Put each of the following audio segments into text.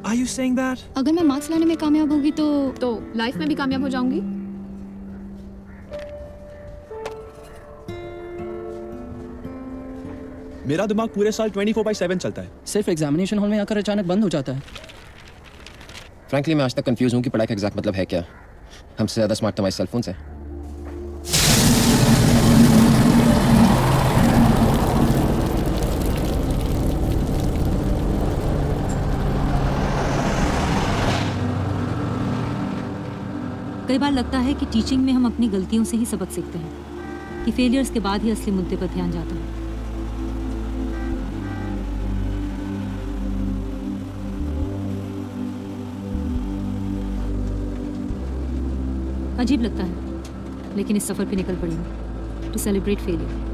Are you saying that? अगर मैं marks लाने में कामयाब होगी तो लाइफ में भी कामयाब हो जाऊंगी। मेरा दिमाग पूरे साल 24/7 चलता है। सिर्फ एग्जामिनेशन हॉल में आकर अचानक बंद हो जाता है। फ्रैंकली मैं आज तक कंफ्यूज हूँ कि पढ़ाई का एग्जैक्ट मतलब है क्या। हमसे ज़्यादा स्मार्ट तो हमारे सेलफोन से। कई बार लगता है कि टीचिंग में हम अपनी गलतियों से ही सबक सीखते हैं, कि फेलियर्स के बाद ही असली मुद्दे पर ध्यान जाता है। अजीब लगता है, लेकिन इस सफर पे निकल पड़ी हूँ टू सेलिब्रेट फेलियर।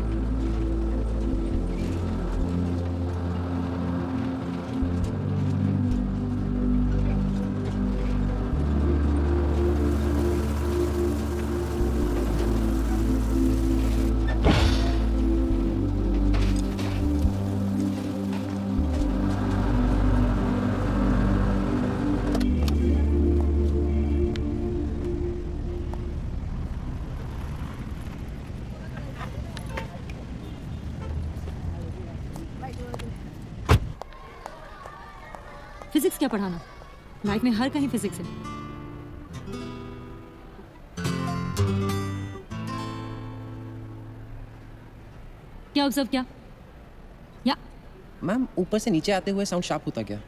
फिजिक्स क्या पढ़ाना, लाइफ में हर कहीं फिजिक्स है। क्या ऑब्जर्व किया? या मैम ऊपर से नीचे आते हुए साउंड शार्प होता गया।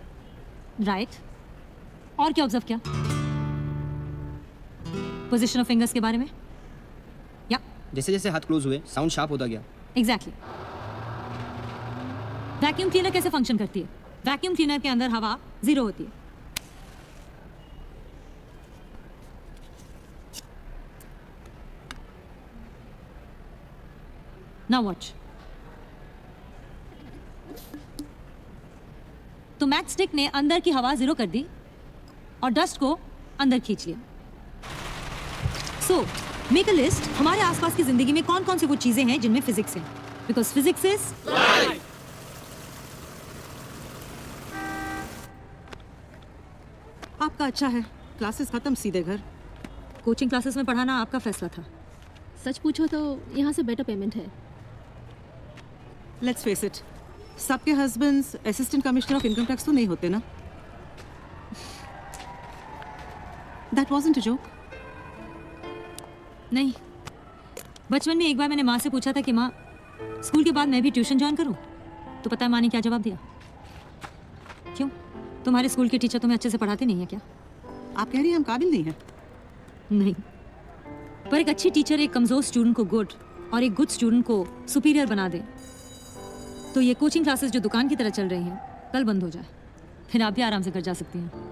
राइट। और क्या ऑब्जर्व किया? पोजीशन ऑफ फिंगर्स के बारे में? या जैसे जैसे हाथ क्लोज हुए साउंड शार्प होता गया। एग्जैक्टली। वैक्यूम क्लीनर कैसे फंक्शन करती है? वैक्यूम क्लीनर के अंदर हवा 0 होती है। Now watch. तो मैच स्टिक ने अंदर की हवा 0 कर दी और डस्ट को अंदर खींच लिया। सो मेक अ लिस्ट, हमारे आसपास की जिंदगी में कौन कौन सी वो चीजें हैं जिनमें फिजिक्स है, बिकॉज फिजिक्स इज लाइफ। आपका अच्छा है, क्लासेस खत्म सीधे घर। कोचिंग क्लासेस में पढ़ाना आपका फैसला था। सच पूछो तो यहाँ से बेटर पेमेंट है। लेट्स फेस इट, सबके husbands assistant commissioner of income tax तो नहीं होते ना। That wasn't a joke. नहीं, बचपन में एक बार मैंने माँ से पूछा था कि माँ स्कूल के बाद मैं भी ट्यूशन ज्वाइन करूँ, तो पता है माँ ने क्या जवाब दिया? क्यों, तुम्हारे स्कूल के टीचर तुम्हें अच्छे से पढ़ाते नहीं है क्या? आप कह रही हैं हम काबिल नहीं हैं? नहीं, पर एक अच्छी टीचर एक कमजोर स्टूडेंट को गुड और एक गुड स्टूडेंट को सुपीरियर बना दे तो ये कोचिंग क्लासेस जो दुकान की तरह चल रही हैं कल बंद हो जाए, फिर आप भी आराम से घर जा सकती हैं।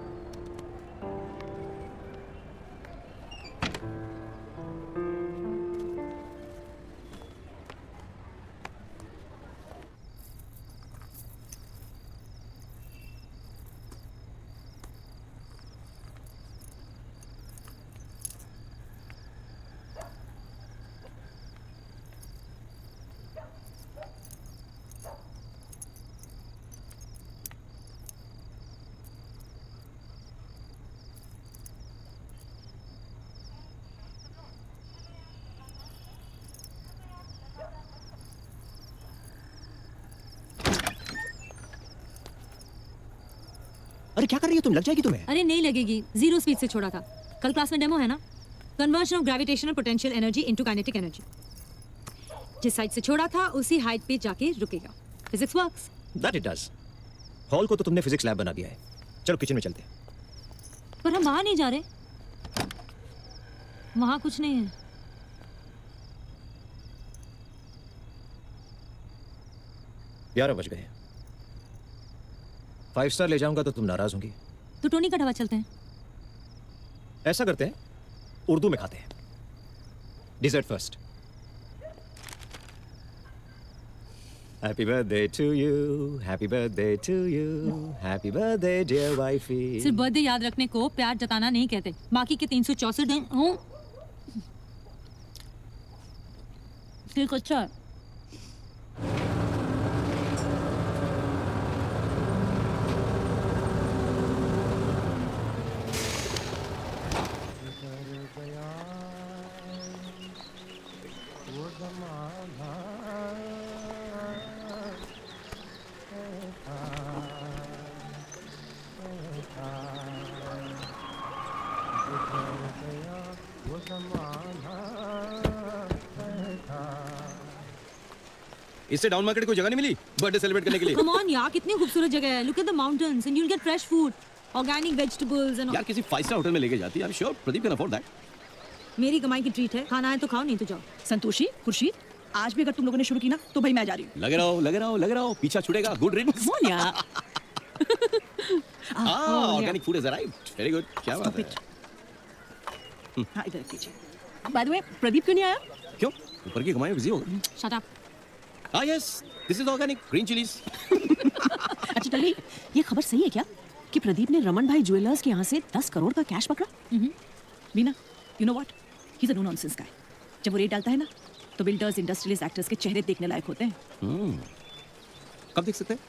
अरे क्या कर रही हो तुम, लग जाएगी तुम्हें। अरे नहीं लगेगी, 0 स्पीड से छोड़ा था। कल क्लास में डेमो है ना, conversion of gravitational potential energy into kinetic energy. जिस साइड से छोड़ा था उसी हाइट पे जाके रुकेगा। Physics works. That it does. Hall को तो तुमने फिजिक्स लैब बना दिया है। चलो किचन में चलते हैं। पर हम वहां नहीं जा रहे, वहां कुछ नहीं है। 11 बज गए। 5 स्टार ले जाऊंगा तो तुम नाराज होंगी। तो टोनी का ढाबा चलते हैं। ऐसा करते हैं, उर्दू में खाते हैं। Dessert first. Happy birthday to you, happy birthday to you, happy birthday dear wifey. सिर्फ बर्थडे याद रखने को प्यार जताना नहीं कहते, बाकी के 364 दिन हूँ। ठीक, अच्छा। इससे डाउन मार्केट कोई जगह नहीं मिली बर्थडे सेलिब्रेट करने के लिए? कम ऑन यार, कितनी खूबसूरत जगह है. Look at the mountains and you will get fresh food, organic vegetables and. यार किसी 5 स्टार होटल में लेके जाती है. I am sure Pradeep can afford that. मेरी कमाई की ट्रीट है. खाना है तो खाओ, नहीं तो जाओ. संतोषी, खुर्शीद, आज भी अगर तुम लोगों ने शुरू की ना तो भाई मैं जा रही हूँ. लगे रहो पीछा छूटेगा. Good riddance. मोनिया. Organic food is arrived. Very good. क्या बात है. हाँ, इधर कीजिए. बाय द वे, प्रदीप क्यों नहीं आया? क्यों? ऊपर की कमाई में बिजी होगा. Shut up. Yes, this is organic green chillies. अच्छा टल्ली, ये खबर सही है क्या कि प्रदीप ने रमन भाई ज्वेलर्स के यहाँ से 10 करोड़ का कैश पकड़ा? Meena, you know what, he is a no nonsense guy. जब वो रेट डालता है ना तो बिल्डर्स, इंडस्ट्रियलिस्ट, एक्टर्स के चेहरे देखने लायक होते हैं. कब देख सकते हैं?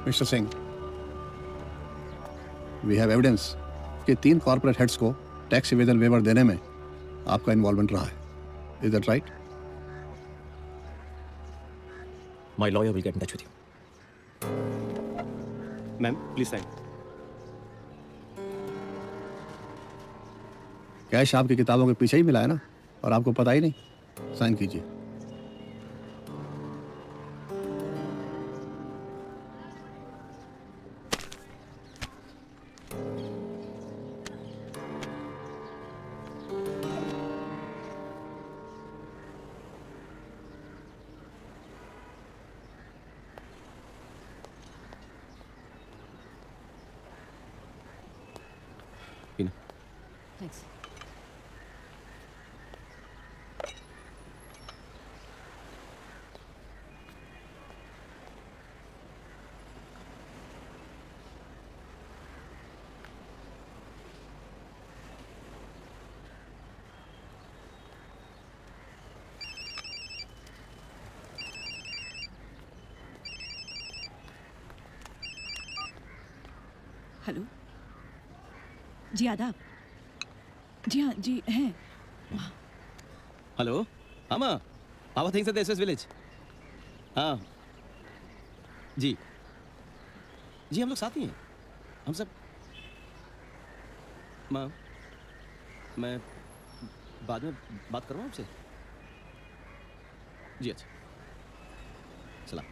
Mister Singh, we have evidence कि 3 कॉर्पोरेट हेड्स को टैक्स इवेजन वेवर देने में आपका इन्वॉल्वमेंट रहा है. Is that right? My lawyer will get in touch with you. Ma'am please sign. Cash आपकी किताबों के पीछे ही मिला है ना, और आपको पता ही नहीं. साइन कीजिए. थैंक्स. हेलो जी, आदाब. जी हाँ जी हैं. हेलो. हाँ माँ, how are things at the SS village? हाँ जी जी, हम लोग साथ ही हैं. हम सब. माँ, मैं बाद में बात करूँ आपसे? जी अच्छा, सलाम.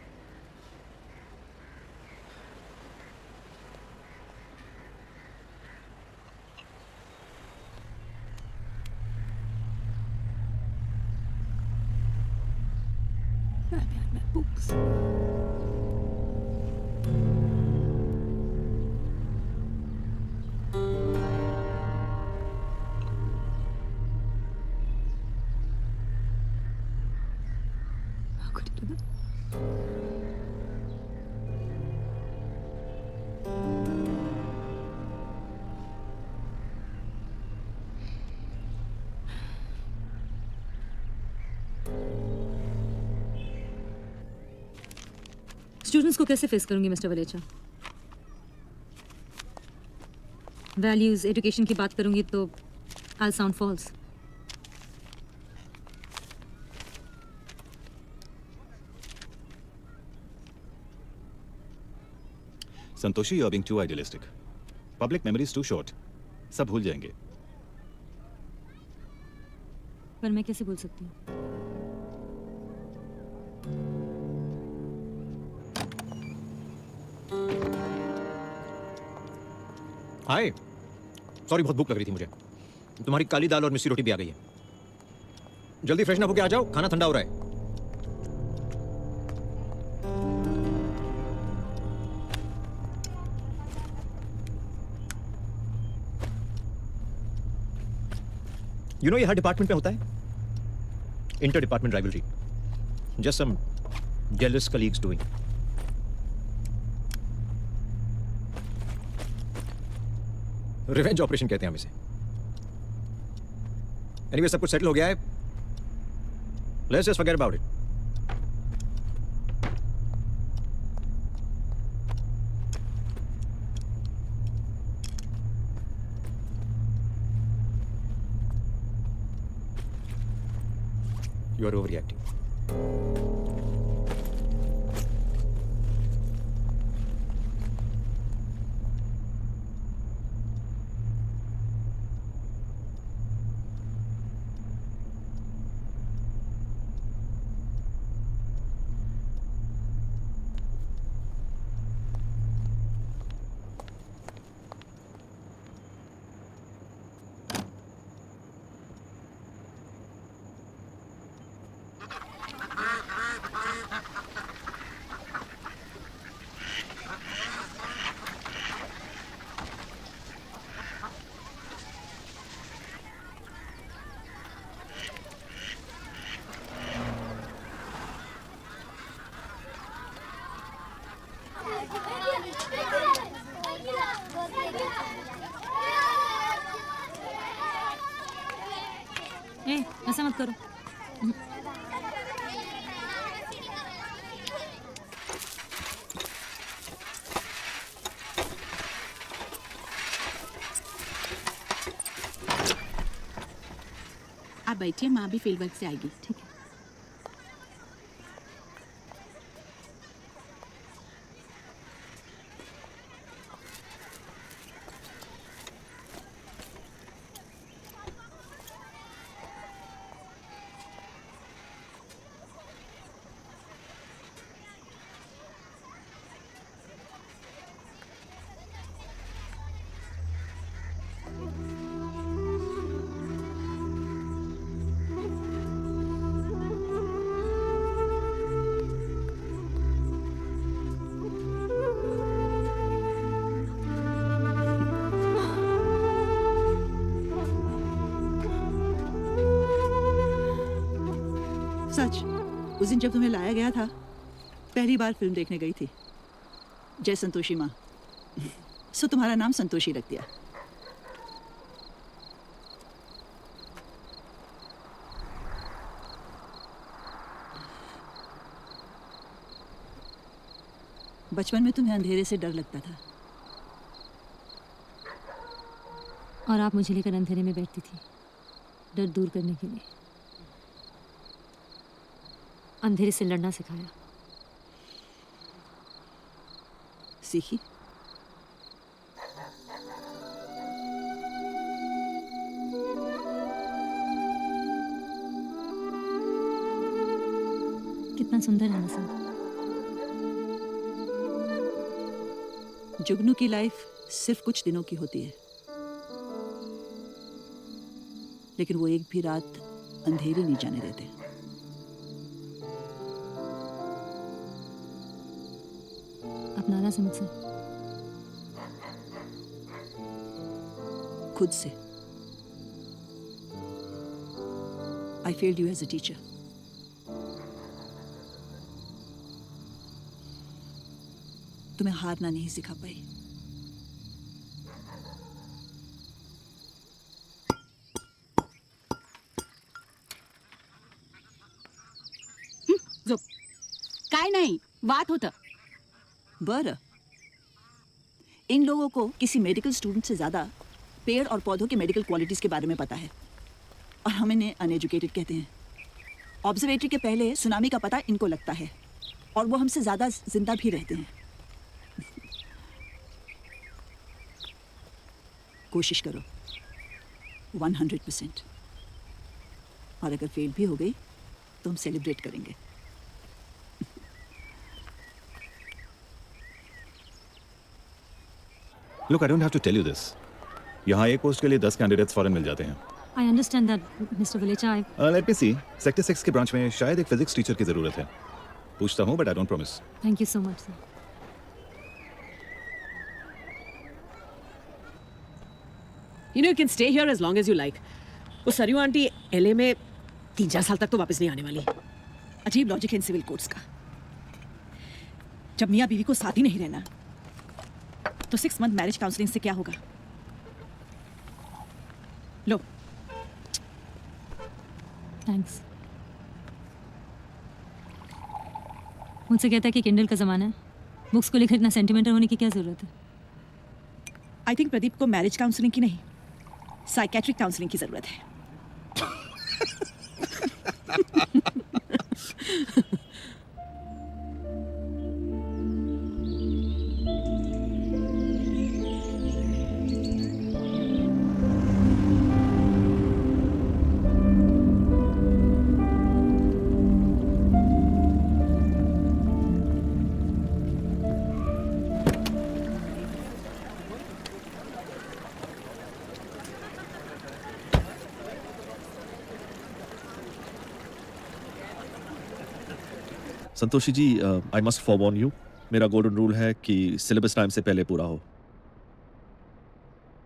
Books. How could you do that? Students को कैसे फेस करूंगी मिस्टर वलेचा? वैल्यूज, एजुकेशन की बात करूंगी तो I sound false. Santoshi, you are being too idealistic. Public memory is too short. सब भूल जाएंगे. पर मैं कैसे भूल सकती हूँ? हाय, सॉरी बहुत भूख लग रही थी मुझे. तुम्हारी काली दाल और मिस्सी रोटी भी आ गई है. जल्दी फ्रेशन अप होके आ जाओ, खाना ठंडा हो रहा है. यू नो ये हर डिपार्टमेंट में होता है, inter department rivalry, just some jealous colleagues doing. Revenge operation कहते हैं हम इसे. एनीवे सब कुछ सेटल हो गया है. Let's just forget about it. You are overreacting. ऐसा मत करो. आप बैठिए, माँ भी फील्ड वर्क से आएगी. ठीक है. सच, उस दिन जब तुम्हें लाया गया था, पहली बार फिल्म देखने गई थी. जय संतोषी माँ. सो तुम्हारा नाम संतोषी रख दिया. बचपन में तुम्हें अंधेरे से डर लगता था. और आप मुझे लेकर अंधेरे में बैठती थी, डर दूर करने के लिए. अंधेरे से लड़ना सिखाया. सीखी. कितना सुंदर है मसन. जुगनू की लाइफ सिर्फ कुछ दिनों की होती है, लेकिन वो एक भी रात अंधेरी नहीं जाने देते. आप नाराज हैं मुझसे? खुद से. I failed you as a teacher. तुम्हें हारना नहीं सिखा पाई. झोप. काय नाही, वाद होतं. बरं. इन लोगों को किसी मेडिकल स्टूडेंट से ज़्यादा पेड़ और पौधों की मेडिकल क्वालिटीज़ के बारे में पता है, और हम इन्हें अनएजुकेटेड कहते हैं. ऑब्जर्वेटरी के पहले सुनामी का पता इनको लगता है, और वो हमसे ज़्यादा जिंदा भी रहते हैं. कोशिश करो 100%, और अगर फेल भी हो गई तो हम सेलिब्रेट करेंगे. Look, I don't have to tell you this. यहाँ एक पोस्ट के लिए 10 कैंडिडेट्स फॉरन मिल जाते हैं. I understand that, Mr. Valecha. Let me see. Sector 6 के ब्रांच में शायद एक फिजिक्स टीचर की जरूरत है. पूछता हूँ, but I don't promise. Thank you so much, sir. You know, you can stay here as long as you like. वो सरयू आंटी एलए में 3-4 साल तक तो वापस नहीं आने वाली। अजीब लॉजिक है इन सिविल कोर्ट्स का। जब मियाँ बीवी को साथ ही नहीं रहना तो 6 मंथ मैरिज काउंसलिंग से क्या होगा? लो। थैंक्स। मुझसे कहता है कि किंडल का ज़माना है, बुक्स को लेकर इतना सेंटिमेंटल होने की क्या ज़रूरत है? आई थिंक प्रदीप को मैरिज काउंसलिंग की नहीं, साइकेट्रिक काउंसलिंग की जरूरत है। संतोषी जी, आई मस्ट फॉरवॉर्न यू, मेरा गोल्डन रूल है कि सिलेबस टाइम से पहले पूरा हो।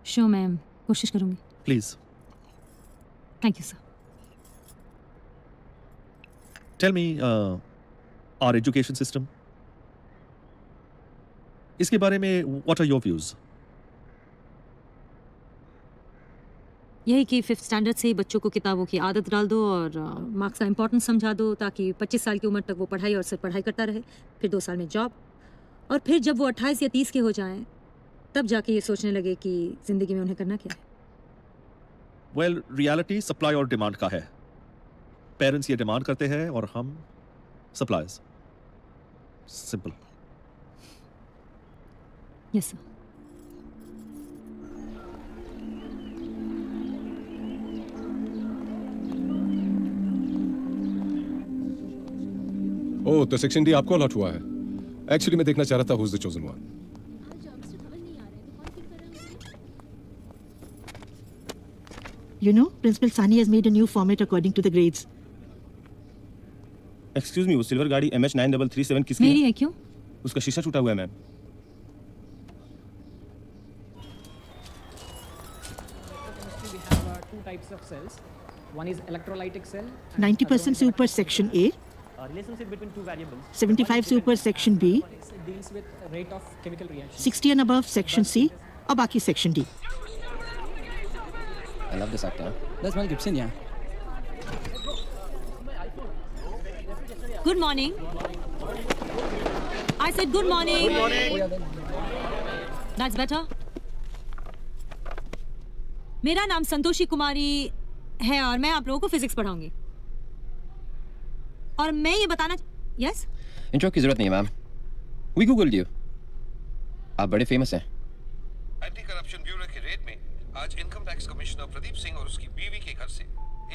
श्योर मैम, कोशिश करूंगी। Please thank you sir. Tell me, our education system, इसके बारे में व्हाट आर योर व्यूज? यही कि 5th स्टैंडर्ड से ही बच्चों को किताबों की आदत डाल दो और मार्क्स का इंपॉर्टेंस समझा दो, ताकि 25 साल की उम्र तक वो पढ़ाई और सिर्फ पढ़ाई करता रहे, फिर 2 साल में जॉब, और फिर जब वो 28 या 30 के हो जाएं तब जाके ये सोचने लगे कि ज़िंदगी में उन्हें करना क्या है। वेल, रियलिटी सप्लाई और डिमांड का है। पेरेंट्स ये डिमांड करते हैं और हम suppliers. Simple. Yes sir. Oh, तो सेक्शन डी आपको अलॉट हुआ है। एक्चुअली मैं देखना चाह रहा था who is the chosen one. You know, Principal Sani has made a new format according to the grades. Excuse me, वो सिल्वर गाड़ी MH9337 किसकी मेरी है? क्यों? उसका शीशा टूटा हुआ है ma'am. Two types of cells. One is electrolytic cell. 90% से ऊपर section A, Relationship between two variables. 75 से ऊपर section B, It deals with rate of chemical reaction. 60 and above section C, और बाकी section D. I love this actor. That's Mel Gibson, yeah. Good morning. I said good morning. Good morning. That's better. मेरा नाम संतोषी कुमारी है और मैं आप लोगों को फिजिक्स पढ़ाऊंगी। और मैं ये बताना यस इंट्रो की जरूरत नहीं है मैम। वी गूगल्ड यू, आप बड़े फेमस हैं। एंटी करप्शन ब्यूरो के रेड में आज income tax commissioner Pradeep Singh और उसकी बीवी के घर से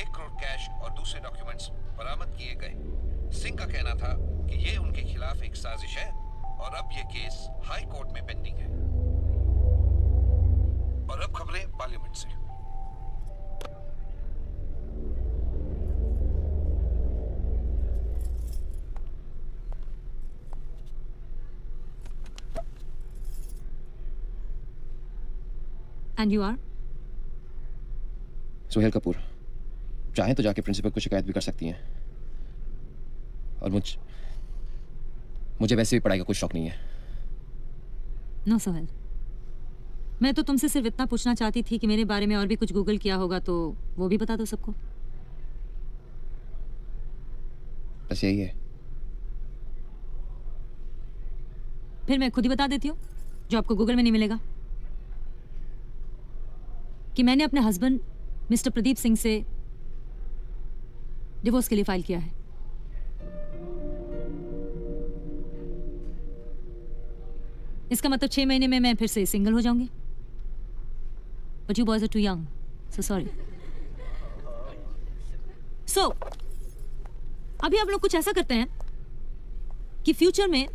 1 करोड़ कैश और दूसरे डॉक्यूमेंट्स बरामद किए गए। सिंह का कहना था कि ये उनके खिलाफ एक साजिश है और अब ये केस हाई कोर्ट में पेंडिंग है। और अब खबरें पार्लियामेंट से। And you are Suhail Kapoor. चाहे तो जाके प्रिंसिपल को शिकायत भी कर सकती हैं। और मुझे वैसे भी पढ़ाई का कोई शौक नहीं है। नो सोहेल, मैं तो तुमसे सिर्फ इतना पूछना चाहती थी कि मेरे बारे में और भी कुछ गूगल किया होगा तो वो भी बता दो सबको। बस यही है। फिर मैं खुद ही बता देती हूँ जो आपको गूगल में नहीं मिलेगा, कि मैंने अपने हस्बैंड मिस्टर प्रदीप सिंह से डिवोर्स के लिए फाइल किया है। इसका मतलब 6 महीने में मैं फिर से सिंगल हो जाऊंगी। But you boys are too young, so sorry. So अभी आप लोग कुछ ऐसा करते हैं कि फ्यूचर में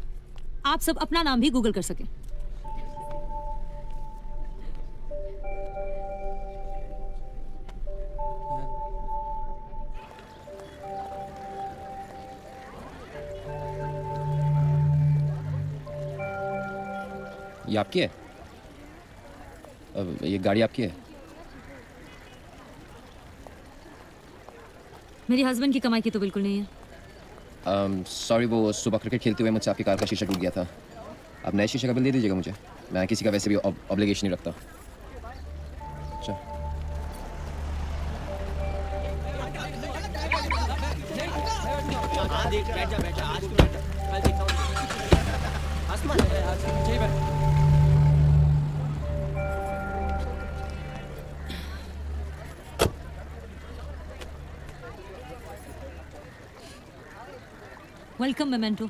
आप सब अपना नाम भी गूगल कर सकें। ये आपकी है? ये गाड़ी आपकी है? मेरे हस्बैंड की कमाई की तो बिल्कुल नहीं है। सॉरी, वो सुबह क्रिकेट खेलते हुए मुझसे आपकी कार का शीशा टूट गया था। आप नए शीशे का बिल दे दीजिएगा मुझे। मैं किसी का वैसे भी ऑब्लिगेशन नहीं रखता। अच्छा। Welcome memento.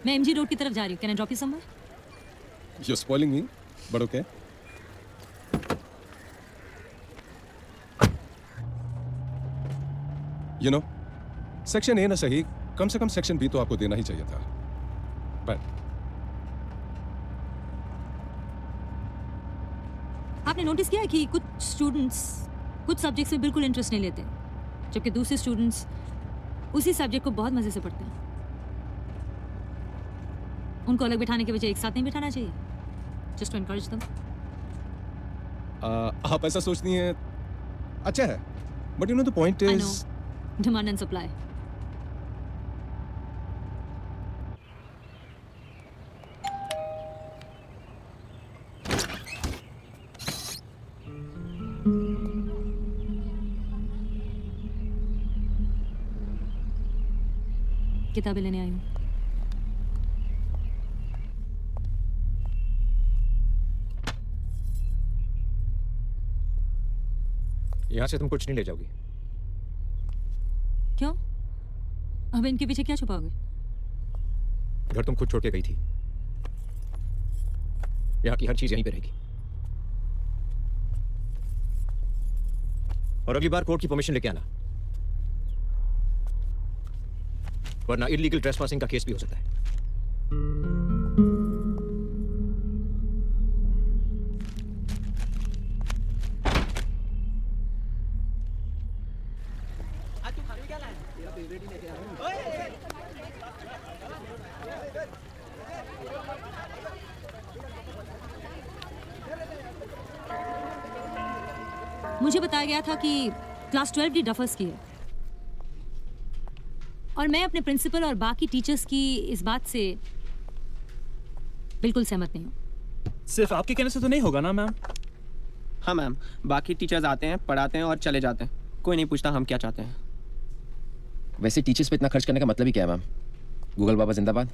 मैं एमजी रोड की तरफ जा रही हूँ। Can I drop you somewhere? You're spoiling me, but okay. You know, section A ना सही, कम से कम सेक्शन बी तो आपको देना ही चाहिए था। But आपने नोटिस किया है कि कुछ स्टूडेंट्स कुछ सब्जेक्ट्स में बिल्कुल इंटरेस्ट नहीं लेते, जबकि दूसरे स्टूडेंट्स उसी सब्जेक्ट को बहुत मजे से पढ़ते हैं। उनको अलग बिठाने के बजाय एक साथ नहीं बिठाना चाहिए, जस्ट टू एनकरेज देम। आप ऐसा सोचती हैं, अच्छा है, but you know the point I is know. Demand and supply. किताबें लेने आई हूँ। यहाँ से तुम कुछ नहीं ले जाओगी। क्यों? अब इनके पीछे क्या छुपाओगे? घर तुम खुद छोड़ के गई थी, यहाँ की हर चीज यहीं पे रहेगी। और अगली बार कोर्ट की परमिशन लेके आना, वरना इलीगल ट्रेसपासिंग का केस भी हो सकता है। मुझे बताया गया था कि क्लास 12 की डफर्स की है, और मैं अपने प्रिंसिपल और बाकी टीचर्स की इस बात से बिल्कुल सहमत नहीं हूँ। सिर्फ आपके कहने से तो नहीं होगा ना मैम? हाँ मैम, बाकी टीचर्स आते हैं, पढ़ाते हैं और चले जाते हैं, कोई नहीं पूछता हम क्या चाहते हैं। वैसे टीचर्स पे इतना खर्च करने का मतलब ही क्या है मैम? गूगल बाबा जिंदाबाद।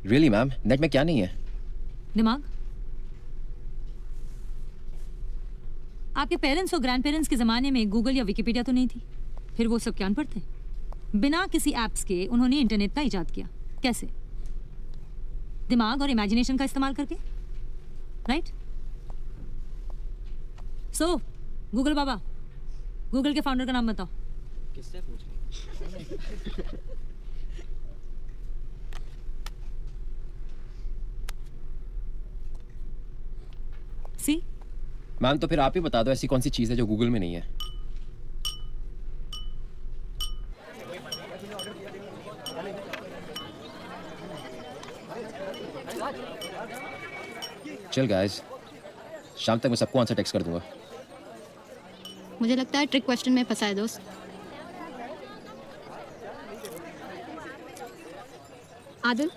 रियली मैम, नेट में क्या नहीं है? दिमाग। आपके पेरेंट्स और ग्रैंड पेरेंट्स के ज़माने में गूगल या विकिपीडिया तो नहीं थी, फिर वो सब क्या अनपढ़ थे? बिना किसी ऐप्स के उन्होंने इंटरनेट का इजाद किया। कैसे? दिमाग और इमेजिनेशन का इस्तेमाल करके, राइट? सो गूगल बाबा, गूगल के फाउंडर का नाम बताओ। किससे पूछ रही? सी मैम, तो फिर आप ही बता दो ऐसी कौन सी चीज़ है जो गूगल में नहीं है? चल गाइस, शाम तक मैं सबको आंसर टेक्स्ट कर दूंगा। मुझे लगता है ट्रिक क्वेश्चन में फंसा है दोस्त। आदिल,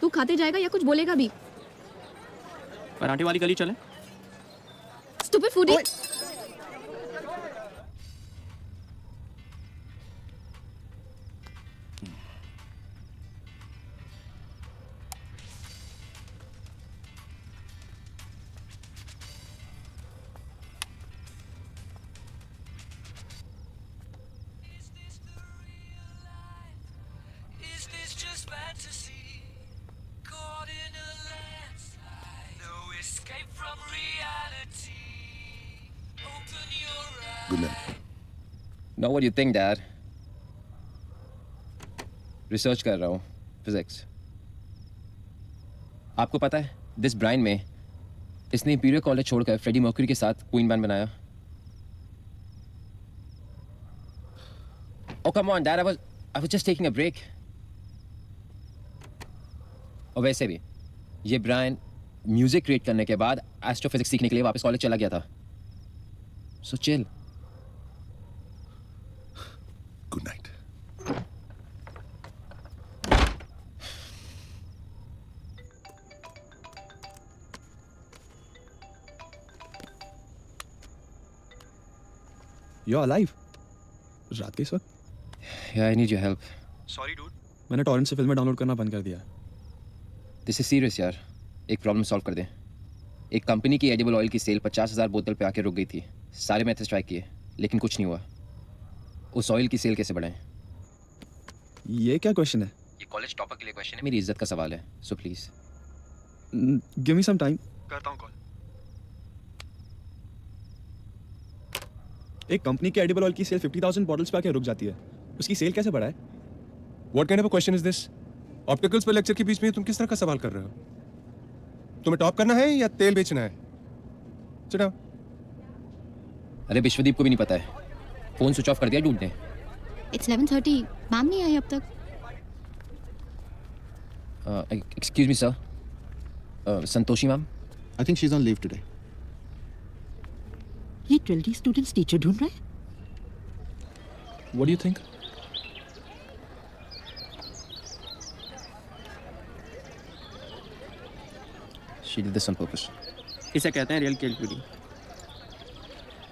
तू खाते जाएगा या कुछ बोलेगा भी? पराठे वाली गली चले? Stupid foodie. Good night. Now what do you think, Dad? Research कर रहा हूँ, फिजिक्स। आपको पता है, दिस ब्राइन में इसने इंपीरियल कॉलेज छोड़कर फ्रेडी मर्क्यूरी के साथ क्वीन बैंड बनाया। Oh come on, Dad, I was just taking a break. और वैसे भी ये ब्राइन म्यूजिक क्रिएट करने के बाद एस्ट्रोफिजिक्स सीखने के लिए वापस कॉलेज चला गया था। So chill. You're alive? रात के इस वक्त? Yeah, I need your help. Sorry, dude. मैंने टॉरेंट से फिल्में डाउनलोड करना बंद कर दिया। This is serious यार। एक प्रॉब्लम सॉल्व कर दें। एक कंपनी की एडिबल ऑयल की सेल 50,000 बोतल पे आके रुक गई थी। सारे मेथड्स ट्राई किए, लेकिन कुछ नहीं हुआ। उस ऑयल की सेल कैसे बढ़ाएं? ये क्या क्वेश्चन है? ये कॉलेज टॉपर के लिए क्वेश्चन है, मेरी इज्जत का सवाल है। So please give me some time. करता हूँ कॉल। एक कंपनी की एडिबल ऑयल की सेल 50,000 बॉटल्स पे आके रुक जाती है, उसकी सेल कैसे बढ़ाए? What kind of a question is this? Opticals पे लेक्चर के बीच में तुम किस तरह का सवाल कर रहे हो? तुम्हें टॉप करना है या तेल बेचना है? Sit down. अरे विश्वदीप को भी नहीं पता है, फोन स्विच ऑफ कर दिया डूड ने। It's 11:30. मैम नहीं आई अब तक। Excuse me sir, Santoshi ma'am. I think she is on leave today. ये 12 स्टूडेंट्स टीचर ढूंढ रहे हैं। What do you think? She did this on purpose. इसे कहते हैं real creativity.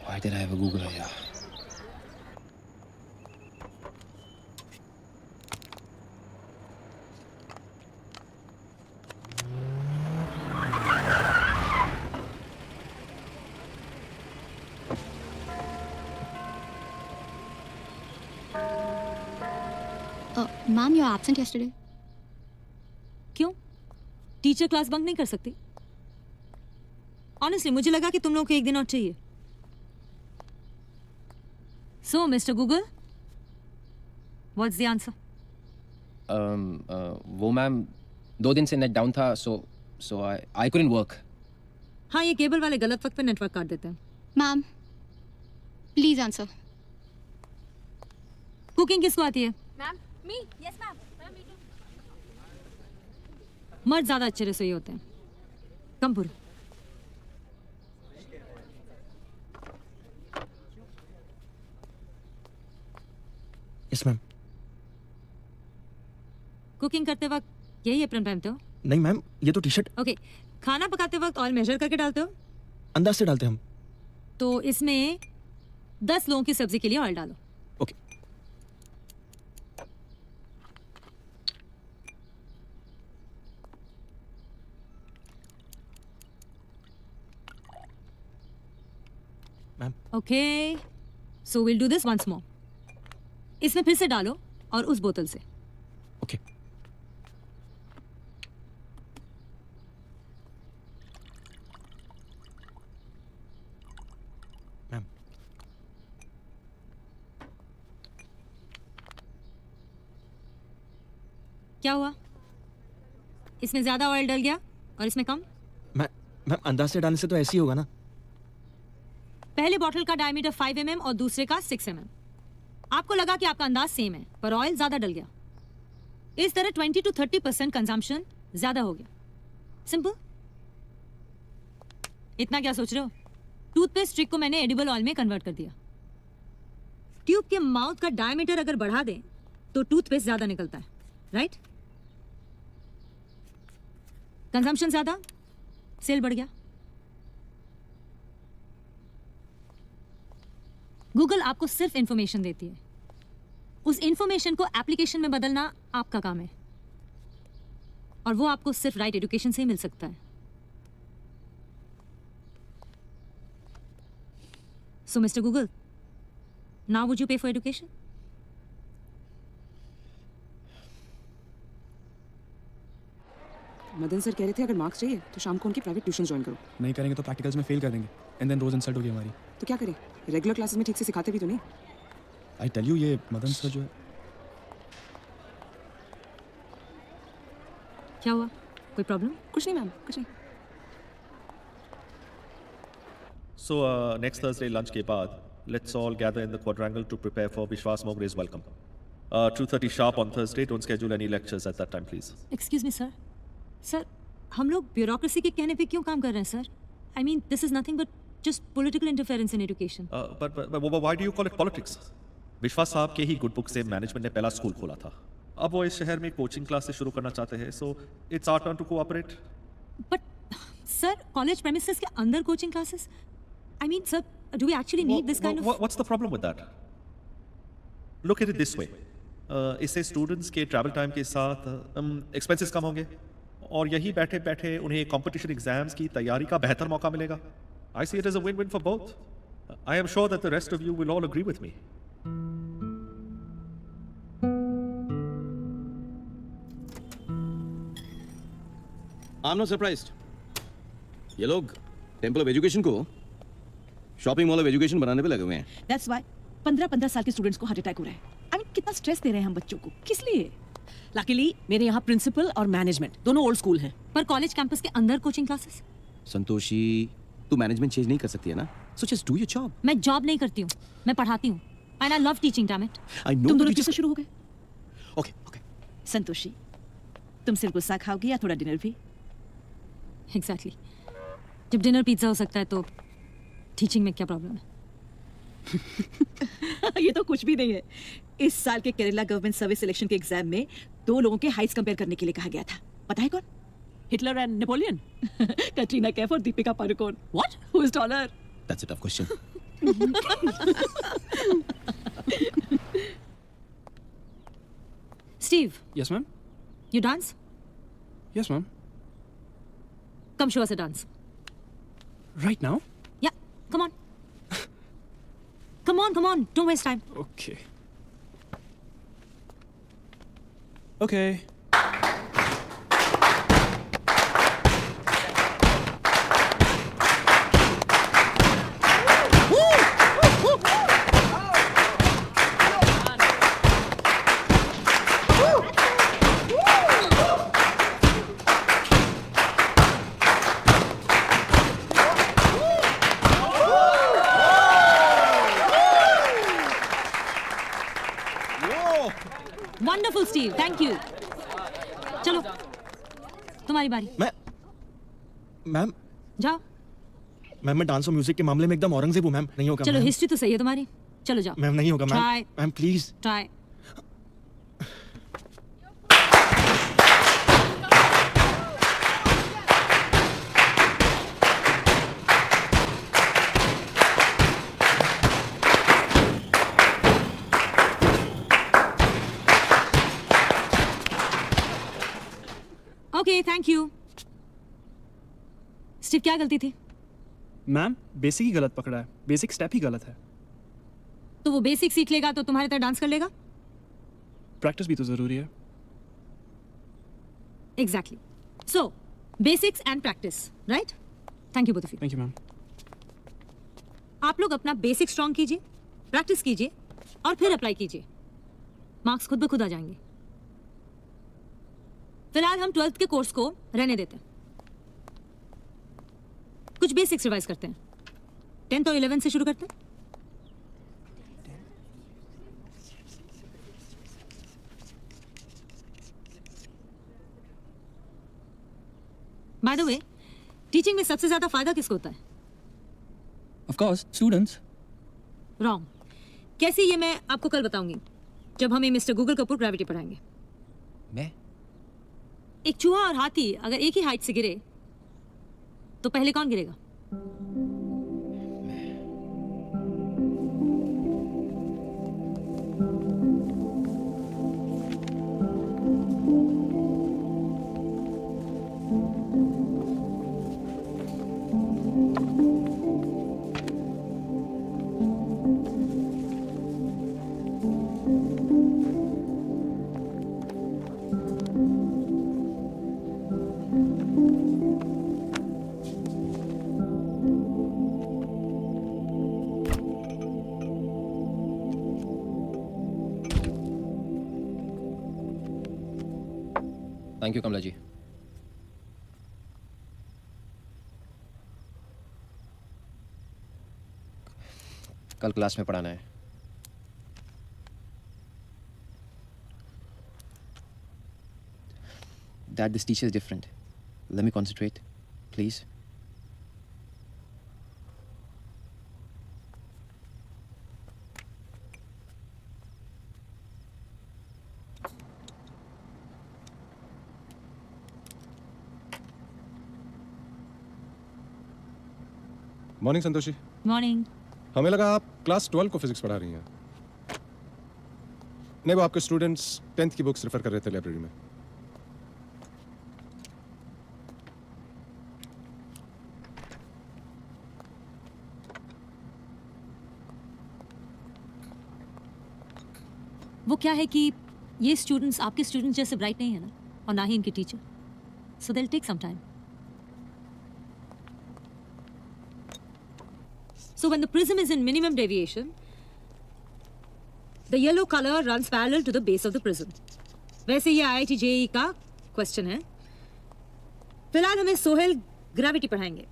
Why did I have a Google यार? Ma'am, you are absent yesterday. क्यों? Teacher class bunk नहीं कर सकती? ऑनेस्टली मुझे लगा कि तुम लोग को एक दिन और चाहिए। So mister Google, what's the answer? वो मैम 2 दिन से नेट डाउन था, सो आई कुडंट वर्क। हाँ, ये केबल वाले गलत वक्त पे नेटवर्क काट देते हैं। Ma'am please answer. कुकिंग किसको आती है? Ma'am me. Yes ma'am. मर्द ज्यादा अच्छे रसोई होते हैं। कमपुर। Yes ma'am. कुकिंग करते वक्त यही एप्रन पहनते हो? नहीं मैम, ये तो टी शर्ट। ओके। खाना पकाते वक्त ऑयल मेजर करके डालते हो? अंदाज से डालते हम। तो इसमें 10 लोगों की सब्जी के लिए ऑयल डालो। Okay. Ma'am. Okay, so will do this once more. इसमें फिर से डालो और उस बोतल से। ओके। मैम। क्या हुआ? इसमें ज्यादा ऑयल डल गया और इसमें कम? मैम अंदाज से डालने से तो ऐसे ही होगा ना। पहले बॉटल का डायमीटर 5 mm और दूसरे का 6 mm। आपको लगा कि आपका अंदाज सेम है, पर ऑयल ज्यादा डल गया। इस तरह 20 to 30% कंजम्पशन ज्यादा हो गया। सिंपल। इतना क्या सोच रहे हो? टूथपेस्ट स्ट्रिक को मैंने एडिबल ऑयल में कन्वर्ट कर दिया। ट्यूब के माउथ का डायमीटर अगर बढ़ा दें तो टूथपेस्ट ज्यादा निकलता है, राइट? कंजम्पशन ज्यादा, सेल बढ़ गया। गूगल आपको सिर्फ इंफॉर्मेशन देती है, उस इंफॉर्मेशन को एप्लीकेशन में बदलना आपका काम है, और वो आपको सिर्फ राइट एजुकेशन से ही मिल सकता है। So mister Google, now would you pay for education? Madan sir कह रहे थे अगर मार्क्स चाहिए तो शाम को उनकी प्राइवेट ट्यूशन ज्वाइन करो। नहीं करेंगे तो प्रैक्टिकल्स में फेल कर देंगे, एंड देन रोज इंसल्ट होगी हमारी। तो क्या करें? रेगुलर क्लासेस में ठीक से सिखाते भी तो नहीं। आई टेल यू, ये मदन सर जो है। क्या हुआ? कोई प्रॉब्लम? कुछ नहीं मैम, कुछ नहीं। So next Thursday lunch के बाद let's all gather in the quadrangle to prepare for Vishwas Mogre's welcome. 2:30 sharp on Thursday. Don't schedule any lectures at that time, please. Excuse me sir. Sir, हम लोग bureaucracy के कहने पे क्यों काम कर रहे हैं sir? I mean this is nothing but just political interference in education. But why do you call it politics? विश्वास साहब के ही गुड बुक से मैनेजमेंट ने पहला स्कूल खोला था। अब वो इस शहर में कोचिंग क्लासेस शुरू करना चाहते हैं, so it's our turn to cooperate. But sir, college premises के अंदर coaching classes? I mean sir, do we actually need this kind of? What's the problem with that? Look at it this way. इससे students के travel time के साथ expenses कम होंगे और यही बैठे बैठे उन्हें कंपटीशन एग्जाम्स की तैयारी का बेहतर मौका मिलेगा. I see it as a win-win for both. I am sure that the rest of you will all agree with me. I'm not surprised. ये लोग टेंपल ऑफ एजुकेशन को शॉपिंग मॉल ऑफ एजुकेशन बनाने पे लगे हुए हैं. That's why 15-15 साल के स्टूडेंट्स को हार्ट अटैक हो रहा है. आई मीन कितना स्ट्रेस दे रहे हैं हम बच्चों को, किस लिए? लकीली मेरे यहाँ प्रिंसिपल और मैनेजमेंट दोनों ओल्ड स्कूल हैं. पर कॉलेज कैंपस के अंदर कोचिंग क्लासेस? संतोषी, तू मैनेजमेंट चेंज नहीं कर सकती है ना. So just do your job. मैं जॉब नहीं करती हूँ, मैं पढ़ाती हूँ. And I love teaching, damn it. I know. तुम दोनों से शुरू हो गए. Okay okay. संतोषी, तुम सिर्फ गुस्सा खाओगी या थोड़ा डिनर भी? एग्जैक्टली. जब डिनर पिज्जा हो सकता है तो टीचिंग में क्या प्रॉब्लम है? ये तो कुछ भी नहीं है. इस साल के केरला गवर्नमेंट सर्विस सिलेक्शन के एग्जाम में 2 लोगों के हाइट्स कंपेयर करने के लिए कहा गया था. पता है कौन? Hitler and Napoleon. Katrina Kaif और Deepika Padukone. What? Who is taller? That's a tough question. Steve. Yes, ma'am. You dance? Yes, ma'am. Come show us a dance. Right now? Yeah, come on. Come on. Don't waste time. Okay. Okay. Wonderful, Steve. Thank you. चलो, तुम्हारी बारी. Ma'am जाओ. Ma'am मैं dance और music के मामले में एकदम औरंगजेब हूँ मैम. नहीं होगा. चलो, हिस्ट्री तो सही है तुम्हारी. चलो जाओ. मैम नहीं होगा ma'am. Try. Ma'am please. Try. Okay, thank you. Steve, क्या गलती थी? मैम बेसिक ही गलत पकड़ा है. बेसिक स्टेप ही गलत है. तो वो बेसिक सीख लेगा तो तुम्हारी तरह डांस कर लेगा? प्रैक्टिस भी तो जरूरी है. Exactly. So, basics and practice, right? Thank you both of you. Thank you ma'am. आप लोग अपना बेसिक स्ट्रॉन्ग कीजिए, प्रैक्टिस कीजिए और फिर अप्लाई कीजिए. मार्क्स खुद ब खुद आ जाएंगे. फिलहाल हम 12th के कोर्स को रहने देते हैं. कुछ बेसिक्स रिवाइज करते हैं. 10th और 11th से शुरू करते हैं. बाय द वे, टीचिंग में सबसे ज्यादा फायदा किसको होता है? Of course, students. रॉन्ग. कैसे, ये मैं आपको कल बताऊंगी जब हमें मिस्टर गूगल कपूर ग्रेविटी पढ़ाएंगे. मैं? एक चूहा और हाथी अगर एक ही हाइट से गिरे तो पहले कौन गिरेगा? थैंक यू कमला जी. कल क्लास में पढ़ाना है. Dad, this teacher is different. Let me concentrate, please. Morning Santoshi. Morning. हमें लगा आप क्लास 12 को फिजिक्स पढ़ा रही हैं। नहीं, वो आपके स्टूडेंट्स 10th की बुक्स रेफर कर रहे थे लाइब्रेरी में। वो क्या है कि ये स्टूडेंट्स आपके स्टूडेंट्स जैसे ब्राइट नहीं है ना, और ना ही इनके teacher, so they will take some time. So when the prism is in minimum deviation, the yellow color runs parallel to the base of the prism. वैसे ये IIT JEE का क्वेश्चन है। फिलहाल हमें सोहेल ग्रेविटी पढ़ाएंगे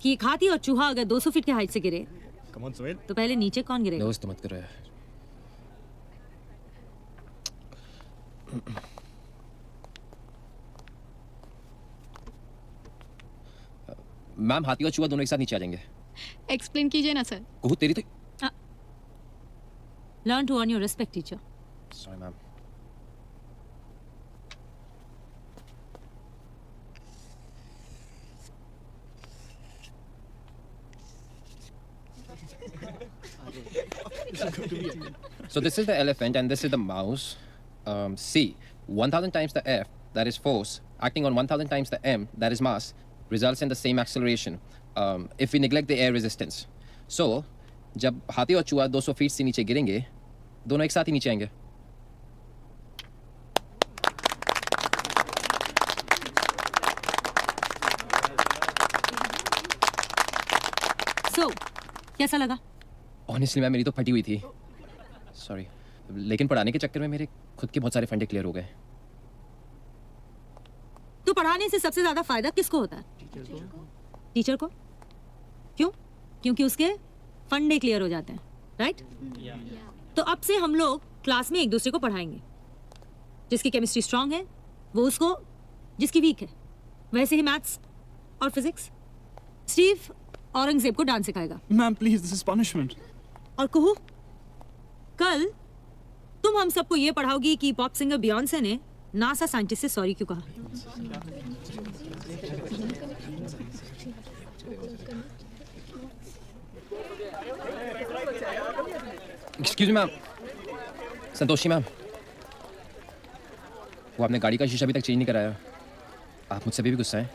कि एक हाथी और चूहा अगर 200 फीट की हाइट से गिरे Come on, Sohail. तो पहले नीचे कौन गिरेगा? दोस्त मत करो यार। मैम, हाथी और चूहा दोनों एक साथ नीचे आ जाएंगे। एक्सप्लेन कीजिए ना सर। कुहू तेरी तो। Learn to earn your respect, teacher. Sorry, ma'am. So this is the elephant and this is the mouse. See, 1000 times the F, that is force, acting on 1000 times the M, that is mass, results in the same acceleration if we neglect the air resistance. So, जब हाथी और चूहा 200 feet से नीचे गिरेंगे, दोनों एक साथ ही नीचे आएंगे। So, कैसा लगा? Honestly, मैम, मेरी तो फटी हुई थी। Sorry, लेकिन पढ़ाने के चक्कर में मेरे खुद के बहुत सारे फंडे क्लियर हो गए। तो पढ़ाने से सबसे ज्यादा फायदा किसको होता है? टीचर को। क्यों? क्योंकि उसके फंडे क्लियर हो जाते हैं, राइट? तो अब से हम लोग क्लास में एक दूसरे को पढ़ाएंगे। जिसकी केमिस्ट्री स्ट्रांग है वो उसको, जिसकी वीक है वैसे ही मैथ्स और फिजिक्स। स्टीव औरंगजेब को डांस सिखाएगा। Ma'am please, this is punishment. और कुहू, कल तुम हम सबको ये पढ़ाओगी कि पॉप सिंगर बियॉन्से ने नासा साइंटिस्ट से सॉरी क्यों कहा। Excuse me ma'am, Santoshi ma'am, वो आपने गाड़ी का शीशा अभी तक चेंज नहीं कराया। आप मुझसे भी गुस्सा हैं?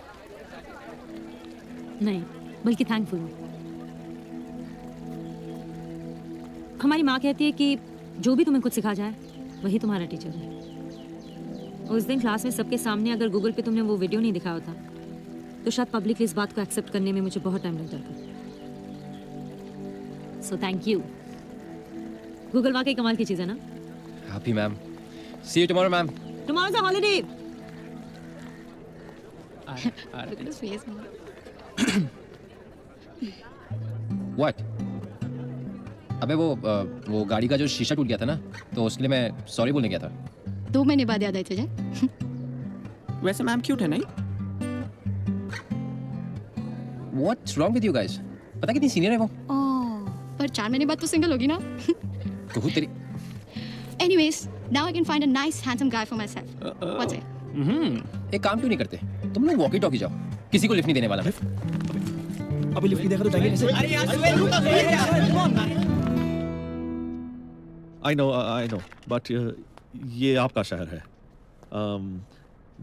नहीं, बल्कि थैंकफुल हूँ। हमारी माँ कहती है कि जो भी तुम्हें कुछ सिखा जाए वही तुम्हारा टीचर है। उस दिन क्लास में सबके सामने अगर गूगल पे तुमने वो वीडियो नहीं दिखाया होता तो शायद पब्लिकली इस बात को एक्सेप्ट करने में मुझे बहुत टाइम लग जाता। So thank you. गूगल वाकई कमाल की चीज़ है ना? Happy ma'am. See you tomorrow ma'am. Tomorrow is a holiday. What? अबे वो गाड़ी का जो शीशा टूट गया था ना, तो उसके लिए मैं सॉरी बोलने गया था। 2 महीने बाद याद आई तुझे? वैसे मैम क्यूट है नहीं? What's wrong with you guys? पता कितनी सीनियर है वो? ओह, पर 4 महीने बाद तो सिंगल होगी ना? कहूँ तेरी। Anyways, now I can find a nice handsome guy for myself. What's it? एक काम क्यों नहीं करते? तुम लोग वॉकी टॉकी जाओ। किसी को लिफ्ट नहीं देने वाला मैं। अभी लिफ्ट नहीं देगा तो जाएंगे कैसे? I know, but ये आपका शहर है।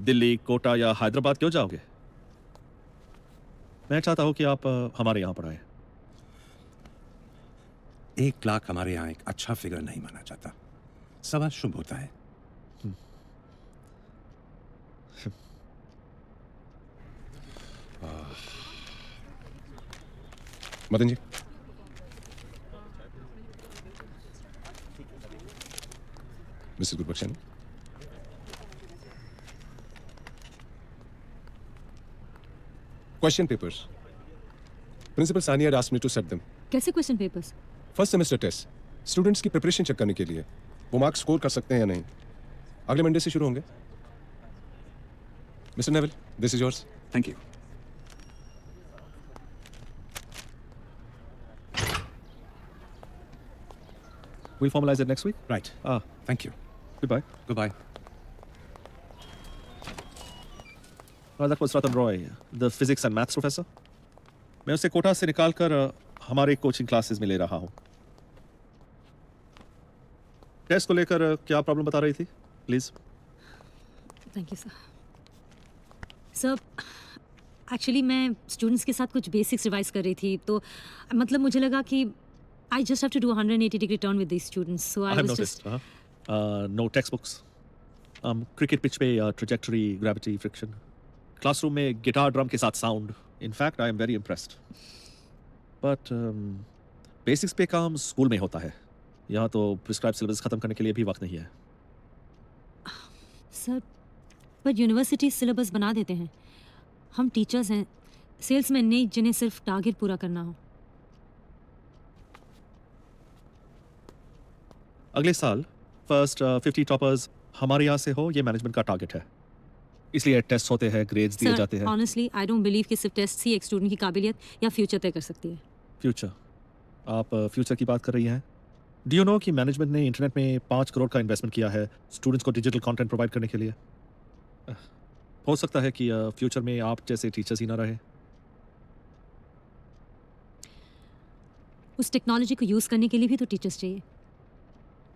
दिल्ली, कोटा या हैदराबाद क्यों जाओगे? मैं चाहता हूँ कि आप हमारे यहाँ पढ़ाएं। 1 लाख हमारे यहाँ एक अच्छा फिगर नहीं माना जाता। सवाल शुभ होता है। Madan ji, Mrs Gurbakshani, question papers. Principal Sania asked me to set them. कैसे question papers? First semester test, students की प्रिपरेशन चेक करने के लिए वो मार्क्स स्कोर कर सकते हैं या नहीं। अगले मंडे से शुरू होंगे। Mister Neville, this is yours. Thank you. We'll formalize it next week. Right. Thank you. Goodbye. Goodbye. That was Ratan Roy, the physics and maths professor. मैं उसे कोटा से निकालकर हमारे कोचिंग क्लासेस में ले रहा हूँ। टेस्ट को लेकर क्या प्रॉब्लम बता रही थी, please? Thank you sir. Sir actually मैं स्टूडेंट्स के साथ कुछ बेसिक्स रिवाइज कर रही थी, तो मतलब मुझे लगा कि I just have to do 180 degree turn with these students, so I was just no text books, cricket pitch पे ट्रैजेक्टरी, ग्रेविटी, फ्रिक्शन, क्लासरूम में गिटार ड्रम के साथ sound. In fact I am very impressed. But basics पे काम school में होता है, यहाँ तो प्रिस्क्राइब सिलेबस खत्म करने के लिए भी वक्त नहीं है। सर पर यूनिवर्सिटी सिलेबस बना देते हैं, हम टीचर्स हैं, सेल्समैन नहीं जिन्हें सिर्फ टारगेट पूरा करना हो। अगले साल फर्स्ट 50 टॉपर्स हमारे यहाँ से हो, ये मैनेजमेंट का टारगेट है। इसलिए टेस्ट होते हैं, ग्रेड्स दिए जाते हैं। ऑनेस्टली आई डोंट बिलीव कि सिर्फ टेस्ट ही एक स्टूडेंट की काबिलियत या फ्यूचर तय कर सकती है। फ्यूचर? आप फ्यूचर की बात कर रही हैं? डू यू नो कि मैनेजमेंट ने इंटरनेट में 5 करोड़ का इन्वेस्टमेंट किया है स्टूडेंट्स को डिजिटल कंटेंट प्रोवाइड करने के लिए? हो सकता है कि फ्यूचर में आप जैसे टीचर्स ही ना रहे। उस टेक्नोलॉजी को यूज़ करने के लिए भी तो टीचर्स चाहिए,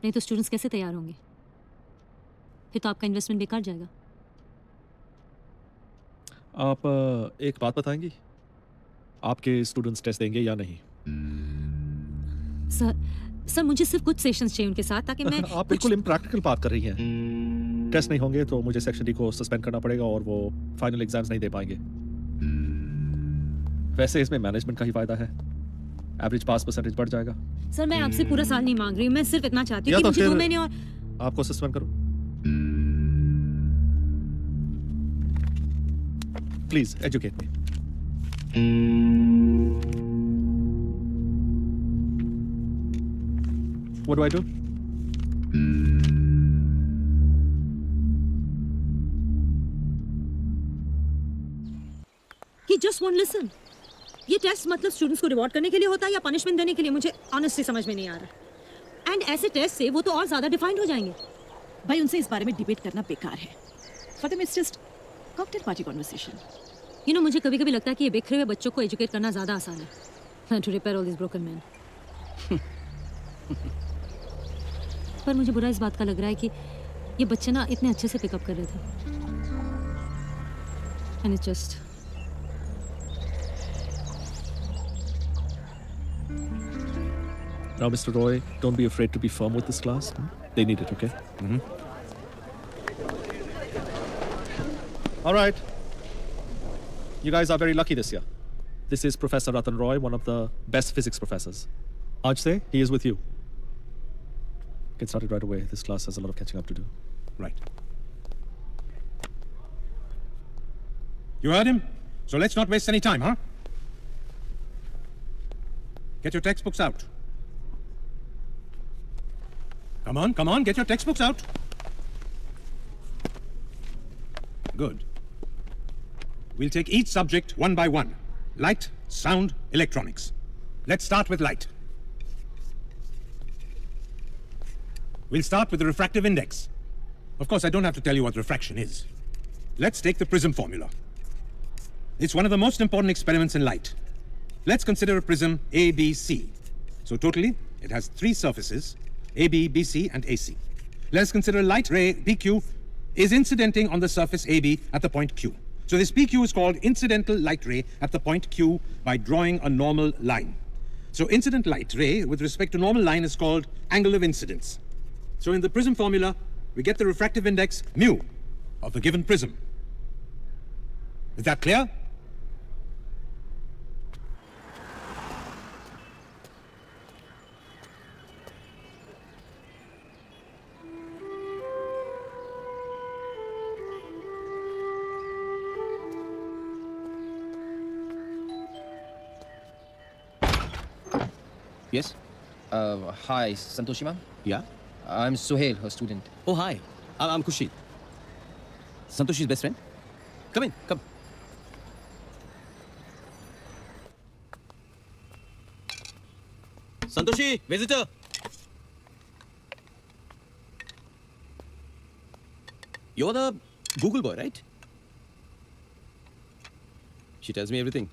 नहीं तो स्टूडेंट्स कैसे तैयार होंगे? फिर तो आपका इन्वेस्टमेंट बेकार जाएगा। आप एक बात बताएंगी, आपके स्टूडेंट्स टेस्ट देंगे या नहीं? सर मुझे सिर्फ कुछ सेशंस चाहिए उनके साथ, ताकि मैं आप बिल्कुल इम्प्रैक्टिकल बात कर रही हैं। टेस्ट नहीं होंगे तो मुझे सेक्शन डी को सस्पेंड करना पड़ेगा और वो फाइनल एग्जाम्स नहीं दे पाएंगे। वैसे इसमें मैनेजमेंट का ही फायदा है, एवरेज पास परसेंटेज बढ़ जाएगा। सर मैं आपसे पूरा साल नहीं मांग रही हूँ, मैं सिर्फ इतना चाहती हूँ कि मुझे 2 महीने और आपको सस्पेंड करो। Please educate me. What do I do? He just won't listen. ये टेस्ट मतलब स्टूडेंट्स को रिवॉर्ड करने के लिए होता है या पनिशमेंट देने के लिए, मुझे ऑनेस्टली समझ में नहीं आ रहा। एंड ऐसे टेस्ट से वो तो और ज्यादा डिफाइंड हो जाएंगे। भाई उनसे इस बारे में डिबेट करना बेकार है। For them it's just cocktail party conversation. You know मुझे कभी-कभी लगता है कि ये बिखरे हुए बच्चों को एजुकेट करना ज्यादा आसान है to repair all this broken man. पर मुझे बुरा इस बात का लग रहा है कि ये बच्चे ना इतने अच्छे से पिकअप कर रहे थे, and it's just Now, Mr. Roy, don't be afraid to be firm with this class. They need it, okay? All right. You guys are very lucky this year. This is Professor Ratan Roy, one of the best physics professors. Aaj se, he is with you. Get started right away. This class has a lot of catching up to do. Right. You heard him? So let's not waste any time, huh? Get your textbooks out. Come on, get your textbooks out. Good. We'll take each subject one by one. Light, sound, electronics. Let's start with light. We'll start with the refractive index. Of course, I don't have to tell you what refraction is. Let's take the prism formula. It's one of the most important experiments in light. Let's consider a prism ABC. So totally, it has 3 surfaces, AB, BC, and AC. Let's consider a light ray, PQ, is incidenting on the surface AB at the point Q. So this PQ is called incidental light ray at the point Q by drawing a normal line. So incident light ray with respect to normal line is called angle of incidence. So in the prism formula, we get the refractive index mu of the given prism. Is that clear? Yes? Hi, Santoshi ma'am? Yeah? I'm Suhail, her student. Oh, hi. I'm Kushit. Santoshi's best friend? Come in, come. Santoshi, visitor. You're the Google boy, right? She tells me everything.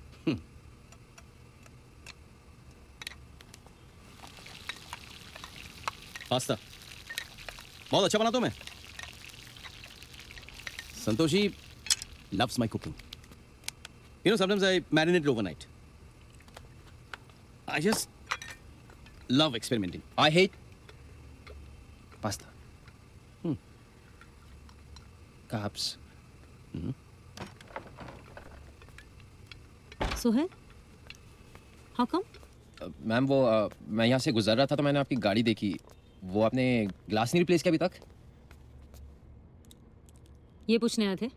Pasta बहुत अच्छा बनाता हूं मैं। Santoshi loves my cooking. You know, sometimes I marinate it overnight. I just love experimenting. I hate pasta. Carbs. Sohail, how come? Ma'am वो मैं यहाँ से गुजर रहा था तो मैंने आपकी गाड़ी देखी। वो आपने ग्लास नहीं रिप्लेस किया अभी तक? ये पूछने आए थे?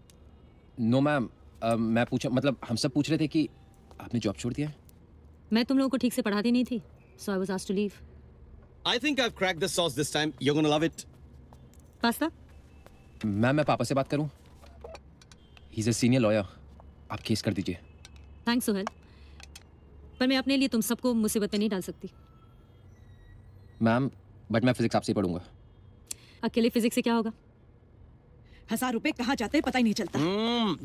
नो मैम, मैं पूछा मतलब हम सब पूछ रहे थे कि आपने जॉब छोड़ दिया है। मैं तुम लोगों को ठीक से पढ़ाती नहीं थी, so I was asked to leave. I think I've cracked the sauce this time. You're gonna love it. Pasta? Ma'am मैं पापा से बात करूं? He's a senior lawyer. आप केस कर दीजिए। थैंक्स सोहेल, पर मैं अपने लिए तुम सबको मुसीबत में नहीं डाल सकती। मैम बट मैं फिजिक्स आपसे ही पढ़ूंगा। अकेले फिजिक्स से क्या होगा? 1000 रुपए कहाँ जाते हैं पता ही नहीं चलता।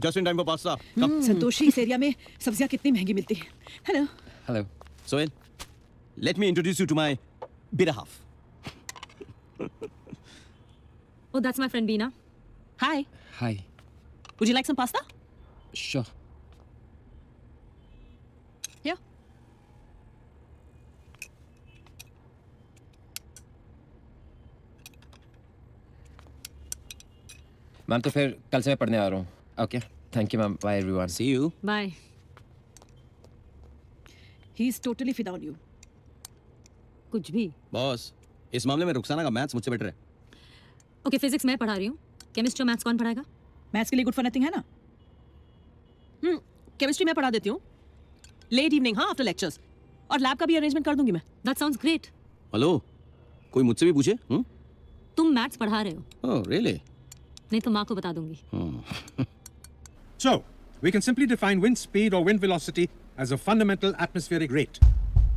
Just in time for pasta. Santoshi, इस एरिया में सब्जियां कितनी महंगी मिलती हैं। Hello. Hello. Sohail, let me introduce you to my better half. Oh, that's my friend Beena. Hi. Hi. Would you like some pasta? Sure. Here. Ma'am तो फिर कल से मैं पढ़ने आ रहा हूँ। Okay, thank you ma'am. Bye everyone. See you. Bye. He is totally fida on you. कुछ भी। बॉस, इस मामले में रुखसाना का मैथ्स मुझसे बेटर है। ओके, फिजिक्स मैं पढ़ा रही हूँ, केमिस्ट्री और मैथ्स कौन पढ़ाएगा? मैथ्स के लिए गुड फॉर नथिंग है ना। केमिस्ट्री मैं पढ़ा देती हूँ लेट इवनिंग, हाँ आफ्टर लेक्चर्स, और लैब का भी अरेंजमेंट कर दूंगी मैं। That sounds great. हेलो, कोई मुझसे भी पूछे? तुम मैथ्स पढ़ा रहे हो? Oh really? नहीं तो माँ को बता दूंगी। So, we can simply define wind speed or wind velocity as a fundamental atmospheric rate.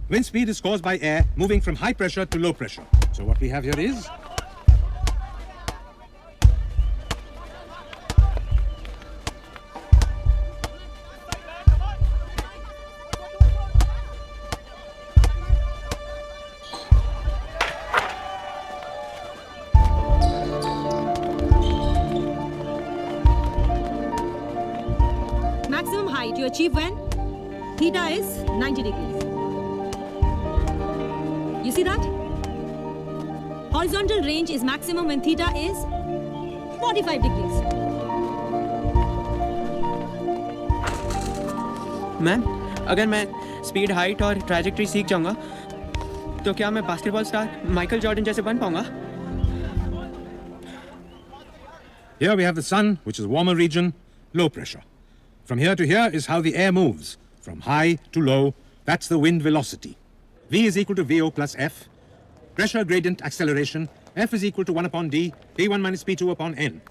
Wind speed is caused by air moving from high pressure to low pressure. So what we have here is maximum height you achieve when theta is 90 degrees. You see that? Horizontal range is maximum when theta is 45 degrees. Ma'am, अगर मैं speed, height और trajectory सीख जाऊंगा तो क्या मैं basketball star Michael Jordan जैसे बन पाऊंगा? here we have the sun, which is warmer region, low pressure. From here to here is how the air moves, from high to low. That's the wind velocity. V is equal to VO plus F. Pressure gradient acceleration. F is equal to 1 upon D, P1 minus P2 upon N.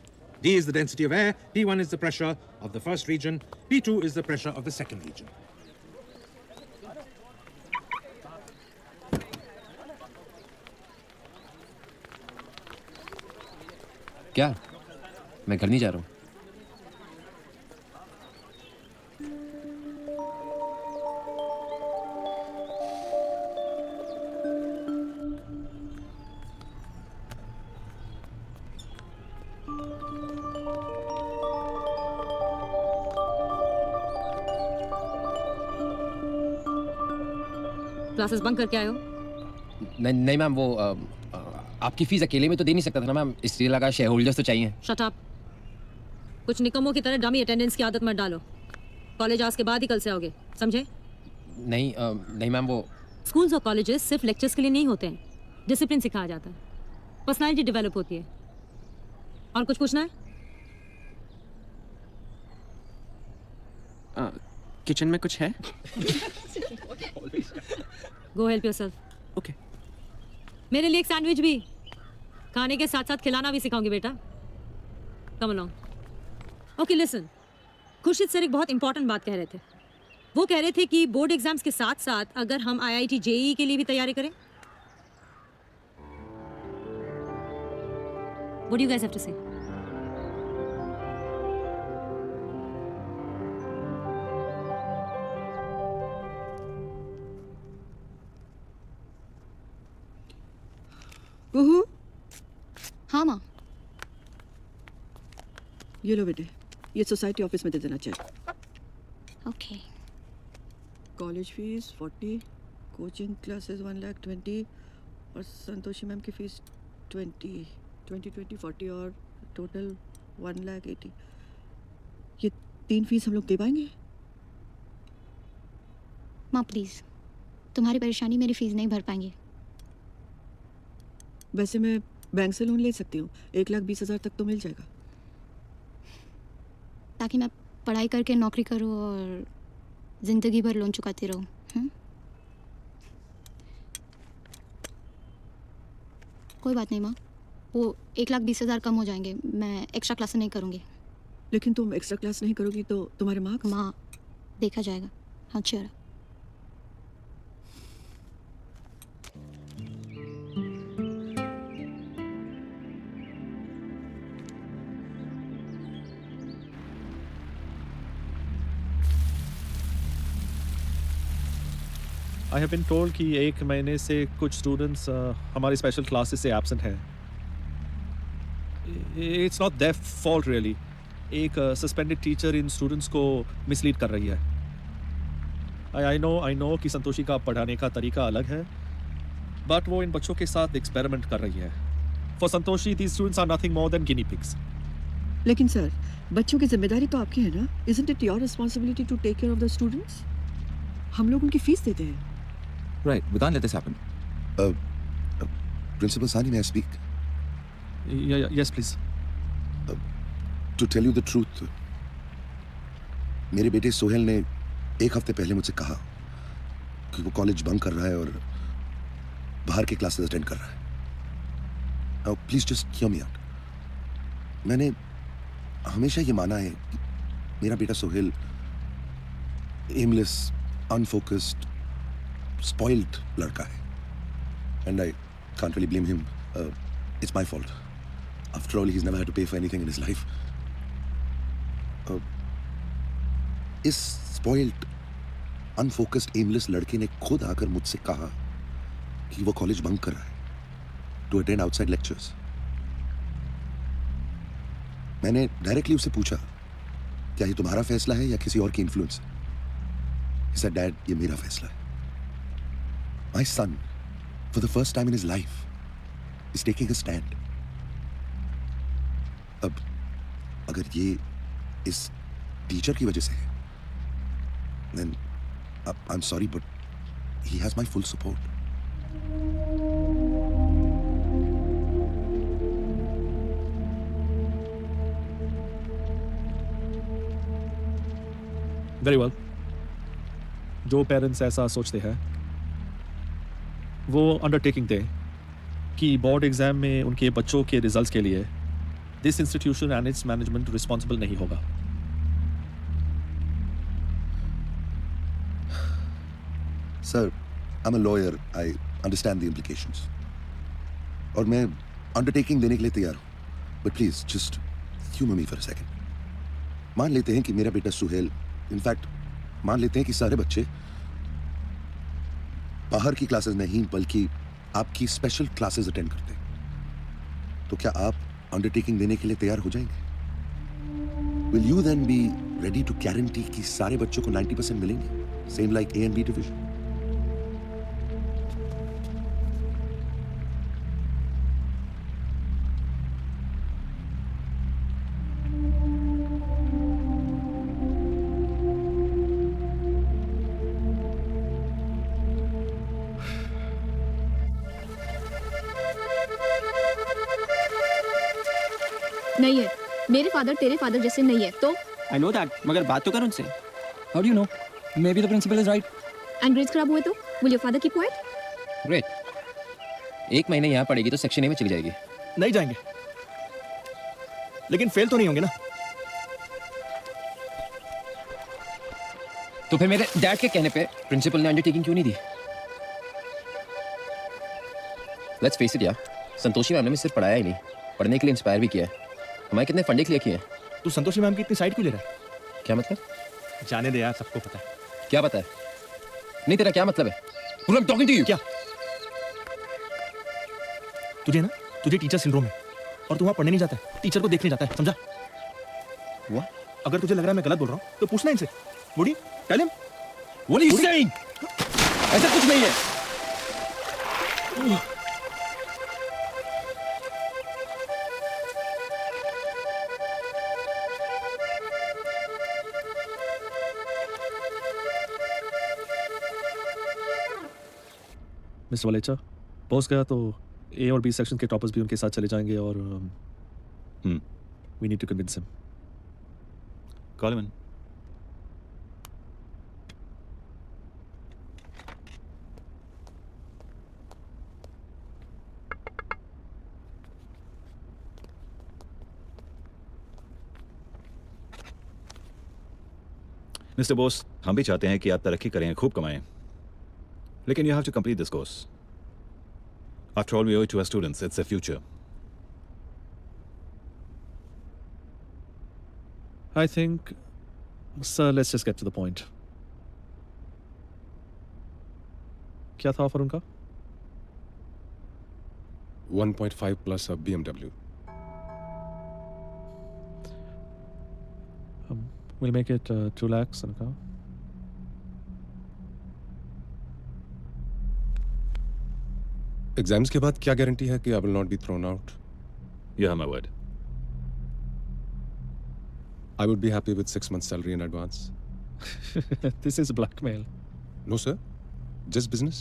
D is the density of air, P1 is the pressure of the first region, P2 is the pressure of the second region. क्या? मैं घर नहीं जा रहा हूँ। Classes bunk करके आए हो? नहीं मैम, वो आपकी फीस अकेले में तो दे नहीं सकता था ना मैम, इसलिए लगा शेयर होल्डर्स तो चाहिए। Shut up. कुछ निकम्मों की तरह डमी अटेंडेंस की आदत मत डालो। कॉलेज आज के बाद ही कल से आओगे, समझे? नहीं मैम, वो स्कूल्स और कॉलेजेस सिर्फ लेक्चर्स के लिए नहीं होते हैं, डिसिप्लिन सिखाया जाता है, पर्सनालिटी डेवलप होती है। और कुछ पूछना है? किचन में कुछ है? गो हेल्प योरसेल्फ। ओके। मेरे लिए एक सैंडविच भी। खाने के साथ साथ खिलाना भी सिखाऊंगी बेटा। Come along. Okay listen, Khurshid sir एक बहुत इंपॉर्टेंट बात कह रहे थे। वो कह रहे थे कि बोर्ड एग्जाम्स के साथ साथ अगर हम IIT JEE के लिए भी तैयारी करें। What do you guys have to say? कुहू, हाँ माँ। ये लो बेटे, ये सोसाइटी ऑफिस में दे देना चाहिए। Okay. College fees 40, coaching classes 1,20,000 और संतोषी मैम की फीस 20, 40 और टोटल 1,80,000। ये 3 फीस हम लोग दे पाएंगे? माँ प्लीज़, तुम्हारी परेशानी मेरी फीस नहीं भर पाएंगे। वैसे मैं बैंक से लोन ले सकती हूँ, 1,20,000 तक तो मिल जाएगा। ताकि मैं पढ़ाई करके नौकरी करूँ और ज़िंदगी भर लोन चुकाती रहूँ। कोई बात नहीं माँ, वो 1,20,000 कम हो जाएंगे। मैं एक्स्ट्रा क्लास नहीं करूँगी। लेकिन तुम एक्स्ट्रा क्लास नहीं करोगी तो तुम्हारे मार्क्स? माँ देखा जाएगा। हाँ sure. I have been told कि 1 महीने से कुछ स्टूडेंट्स हमारी स्पेशल क्लासेस से एब्सेंट हैं। It's not their fault really. एक सस्पेंडेड टीचर इन स्टूडेंट्स को मिसलीड कर रही है। आई नो कि संतोषी का पढ़ाने का तरीका अलग है, बट वो इन बच्चों के साथ एक्सपेरिमेंट कर रही है। For Santoshi these students are nothing more than guinea pigs. लेकिन सर, बच्चों की जिम्मेदारी तो आपकी है ना? Isn't it your responsibility to take care of the students? हम लोग उनकी फीस देते हैं। Right, we can't let this happen. Principal Sani, may I speak? Yes, please. To tell you the truth, मेरे बेटे सोहेल ने 1 हफ्ते पहले मुझसे कहा कि वो कॉलेज बंक कर रहा है और बाहर के क्लासेस अटेंड कर रहा है। Now, please just hear me out. मैंने हमेशा ये माना है कि मेरा बेटा सोहेल एमलेस, अनफोकस्ड, spoiled लड़का है, and I can't really blame him. It's my fault. After all, he's never had to pay for anything in his life. इस spoiled, unfocused, aimless लड़के ने खुद आकर मुझसे कहा कि वो कॉलेज बंक कर रहा है to attend outside lectures. मैंने डायरेक्टली उससे पूछा, क्या ये तुम्हारा फैसला है या किसी और की इन्फ्लुएंस? He said, Dad, ये मेरा फैसला है। My son, for the first time in his life, is taking a stand. अब अगर ये इस टीचर की वजह से है, then I'm sorry, but he has my full support. Very well. जो पेरेंट्स ऐसा सोचते हैं वो अंडरटेकिंग दें कि बोर्ड एग्जाम में उनके बच्चों के रिजल्ट्स के लिए this institution and it's management responsible नहीं होगा। Sir, I'm a lawyer. I understand the implications. और मैं अंडरटेकिंग देने के लिए तैयार हूँ, but please just humor me for a second. मान लेते हैं कि मेरा बेटा सुहेल, इनफैक्ट मान लेते हैं कि सारे बच्चे बाहर की क्लासेस नहीं बल्कि आपकी स्पेशल क्लासेस अटेंड करते हैं, तो क्या आप अंडरटेकिंग देने के लिए तैयार हो जाएंगे? Will you then be ready to guarantee कि सारे बच्चों को 90% मिलेंगे, same like A and B division? नहीं है, मेरे फादर तेरे फादर जैसे नहीं है तो। I know that, मगर बात तो कर उनसे। How do you know? Maybe the principal is right. And grades खराब हुए तो will your father keep quiet? Great, 1 महीने यहाँ पढ़ेगी तो सेक्शन ए में चली जाएगी। नहीं जाएंगे, लेकिन फेल तो नहीं होंगे ना? तो फिर मेरे डैड के कहने पे प्रिंसिपल ने अंडरटेकिंग क्यों नहीं दी? लेट्स फेस इट यार, संतोषी मैम ने सिर्फ पढ़ाया ही नहीं, पढ़ने के लिए इंस्पायर भी किया है। हमारे कितने फंडे क्लियर किए हैं। तू संतोषी मैम की इतनी साइड क्यों ले रहा है? क्या मतलब? जाने दे यार, सबको पता है। क्या पता है? नहीं, तेरा क्या मतलब है? I'm talking to you. क्या? तुझे टीचर सिंड्रोम है और तू वहाँ पढ़ने नहीं जाता है, टीचर को देखने जाता है, समझा? अगर तुझे लग रहा है मैं गलत बोल रहा हूँ तो पूछना इनसे। बूढ़ी, tell him. What are you saying? ऐसा कुछ नहीं है। मिस्टर वलेचा, बॉस गया तो ए और बी सेक्शन के टॉपर्स भी उनके साथ चले जाएंगे और we need to convince him. Call him in. Mister Bose, हम भी चाहते हैं कि आप तरक्की करें, खूब कमाएं, लेकिन you have to complete this course. After all we owe it to our students, it's their future. I think, sir, let's just get to the point. क्या था ऑफर उनका? 1.5 plus a BMW. We'll make it 2 lakhs in a car. Exams के बाद क्या guarantee है कि I will not be thrown out? You have my word. I would be happy with 6 months salary in advance. This is blackmail. No sir, just business.